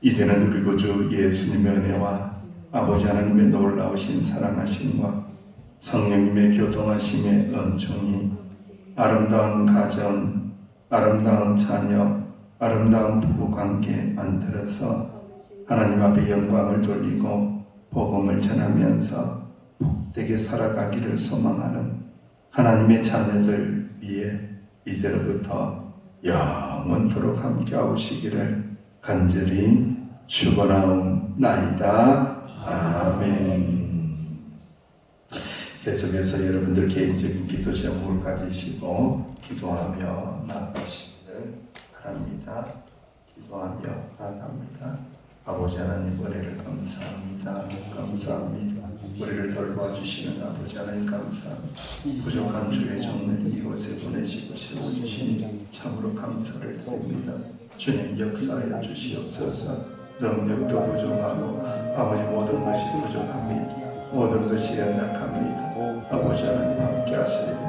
이제는 우리 구주 예수님의 은혜와 아버지 하나님의 놀라우신 사랑하심과 성령님의 교통하심의 은총이 아름다운 가정, 아름다운 자녀, 아름다운 부부관계 만들어서 하나님 앞에 영광을 돌리고 복음을 전하면서 복되게 살아가기를 소망하는 하나님의 자녀들 위해 이제로부터 영원토록 함께 하시기를 간절히 축원하옵나이다. 아멘. 계속해서 여러분들 개인적인 기도 제목을 가지시고 기도하며 나아가시기를 바랍니다. 기도하며 나아갑니다. 아버지 하나님 은혜를 감사합니다. 감사합니다. 우리를 돌봐주시는 아버지 하나님 감사합니다. 부족한 주의 종을 이곳에 보내시고 세워주시니 참으로 감사를 드립니다. 주님 역사하여 주시옵소서. 능력도 부족하고 아버지 모든 것이 부족합니다. 모든 것이 연약합니다. 아버지 하나님 함께 하시리니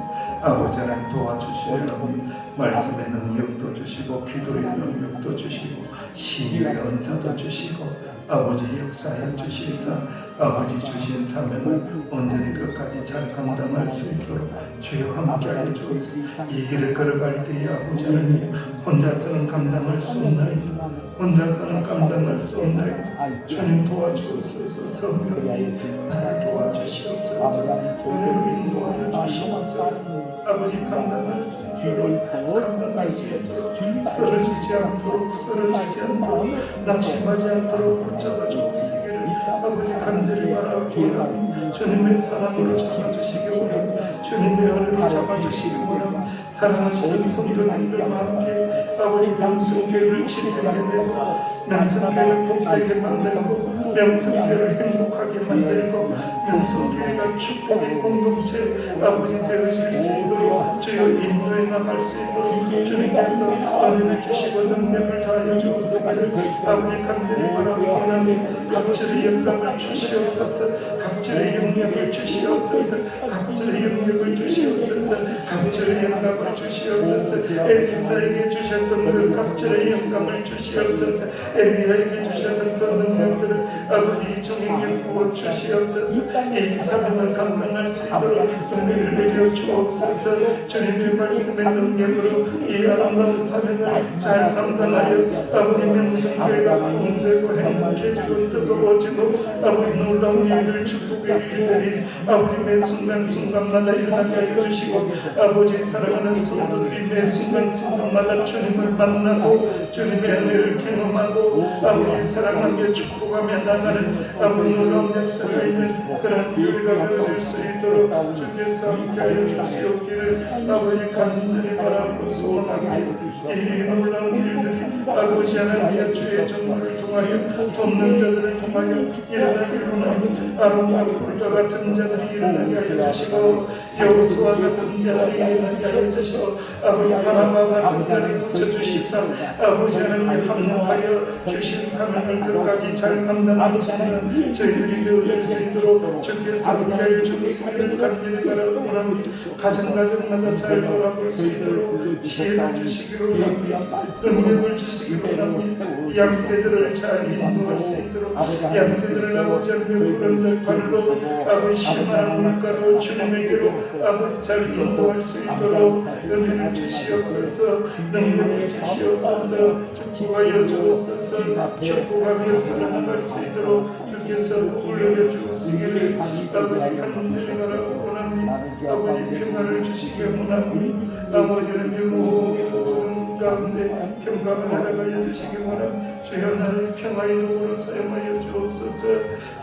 아버지 하나님 도와주시려니 말씀의 능력도 주시고 기도의 능력도 주시고 신유의 은사도 주시고 아버지 역사하여 주시사 아버지 주신 사명을 온전히 끝까지 잘 감당할 수 있도록 주여 함께하여 주옵소서. 이 길을 걸어갈 때에 아버지 하나님 혼자서는 감당할 수 없나이다. 혼자서는 감당할 수 없나이다. 주님 도와주옵소서. 성령님 나를 도와주시옵소서. 은혜로 인도하여 주시옵소서. 아버지 감당할 수 있도록 감당할 수 있도록 쓰러지지 않도록 낙심하지 않도록 붙잡아 주옵시기를 아버지 간절히 바라옵니다. 주님의 사랑으로 잡아주시기 원합니다. 주님의 은혜로 잡아주시기 원합니다. 사랑하시는 성도님들과 함께 아버지 명성교회를 지탱해내고 명성교회를 복되게 만들고 명성교회를 행복하게 만들고 명성교회가 축복의 공동체 아버지 되어질 수 있도록 주여 인도해 나갈 수 있도록 주님께서 은혜를 주시고 능력을 다하여 주옵시기를 아버지 간절히 바라옵나이다. 갑절의 영광을 주시옵소서. 갑절의 영역을 주시옵소서. 갑절의 영역을 주시옵소서. 갑절의 영광을 주시옵소서. 엘리사에게 주셨던 그 갑절의 영광을 주시옵소서. 엘리야에게 주셨던 그 능력들을 아버지 종에게 부어 주시옵소서. 이 사명을 감당할 수 있도록 은혜를 내려 주옵소서. 주님의 말씀의 능력으로 이 아름다운 사명을 잘 감당하여 아버지 명성교회가 부흥되고 행복해지고 뜨거워지고 아버지 놀라운 일들 축복의 일들이 아버지 매 순간순간마다 일어나게 하여 주시고 아버지 사랑하는 성도들이 매 순간순간마다 주님을 만나고 주님의 은혜를 경험하고 아버지 사랑하며 축복하며 나가는 아버지 놀라운 역사가 있는 그런 교회가 되어질 수 있도록 주께서 함께하여 주시옵기를 아버지 간절히 바라고 소원합니다. 이 놀라운 일들이 아버지 하나님의 주의 종들을 통하여 통하여 돕는 자들을 통하여 일어나기를 원합니다. 아론과 같은 자들이 일어나게 하여 주시고 여호수아 같은 자들이 일어나게 하여 주시고 아버지 바나바 같은 자를 붙여주시사 아버지 하나님 합력하여 주신 사명을 끝까지 잘 감당할 수 있는 저희들이 되어질 수 있도록 주께서 함께하여 주시기를 간절히 바라고 원합니다. 가정마다 잘 돌아볼 수 있도록 지혜를 주시기로 원합니다. 능력을 주시기로 원합니다. 양떼들을 잘 인도할 수 있도록 양떼들을 아버지 하나님 그런 발로 아버지 실만한 물가로 주님에게로 아버지 잘 인도할 수 있도록 은혜를 주시옵소서. 능력을 주시옵소서. 축복하여 주옵소서. 축복하며 살아나갈 수 있도록 주께서 올려내 주시기를 아버지 간절히 바라고 원합니다. 아버지 평안을 주시기 원합니다. 아버지 하나님 모든 가운데 평강을 날아가여 주시기 원합니다. 주여 나를 평화의 도구로 사용하여 주옵소서.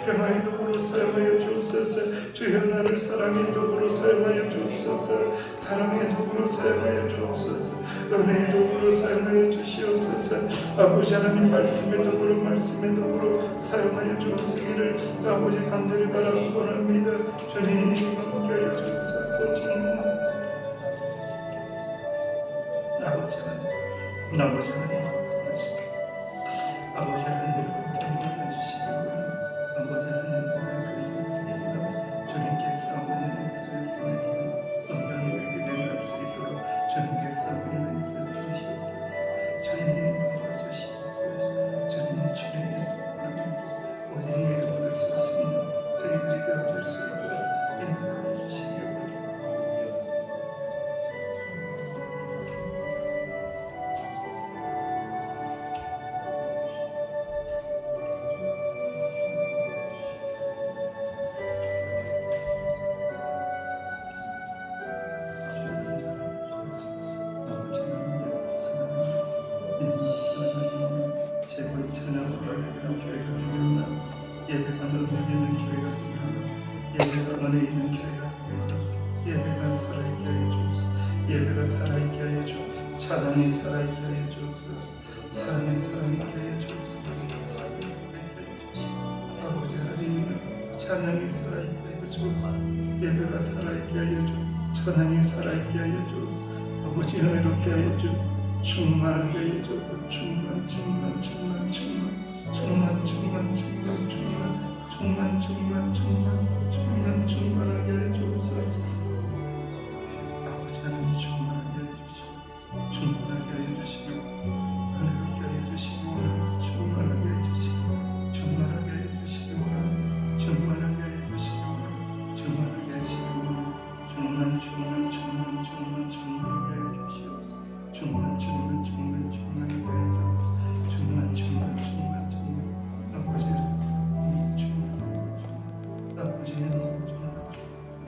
평화의 도구로 사용하여 주옵소서. 주여 나를 사랑의 도구로 사용하여 주옵소서. 사랑의 도구로 사용하여 주옵소서. 은혜의 도구로 사용하여 주시옵소서. 아버지 하나님 말씀의 도구로 사용하여 주시기를 아버지 간절히 바라고 원합니다. 주님 함께하여 주옵소서. 주님 아버지 하나님 아버지 하나님 통하여 주시기 원합니다. 아버지 하나님 동안 그리 있습니다. 주님께서 아버지의 말씀에서 건강을 이루어갈 수 있도록 주님께서 아버지의 말씀을 주시옵소서. 주님 도와주시옵소서. 주님의 오직 믿음으로 쓸 수 있는 저희들이 되어줄 수 있도록 인도해 주시기 원합니다. 제발 찬양을 올려드리는 교회가 되기를 예배가 능력 있는 교회가 되기를 예배가 은혜 있는 교회가 되기를 예배가 살아있게 하여 주옵소서. 예배가 살아있게 하여 주옵소서. 찬양이 살아있게 하여 주옵소서. 사랑이 살아있게 하여 주옵소서. 사랑이 살아있게 하여 주옵소서. 아버지 하나님 찬양이 살아있게 하여 주옵소서. 예배가 살아있게 하여 주옵소서. 찬양이 살아있게 하여 주옵소서. 아버지 은혜롭게 하여 주옵소서. 충만하게 하여 주옵소서. 충만하게 하여 주옵소서. 아버지 하나님 충만하게 하여 주시고 충만하게 하여 주시고 은혜롭게 하여 주시고 충만하게 하여 주시고 충만하게 하여 주시고 충만하게 하여 주시고 충만하게 하시고 충만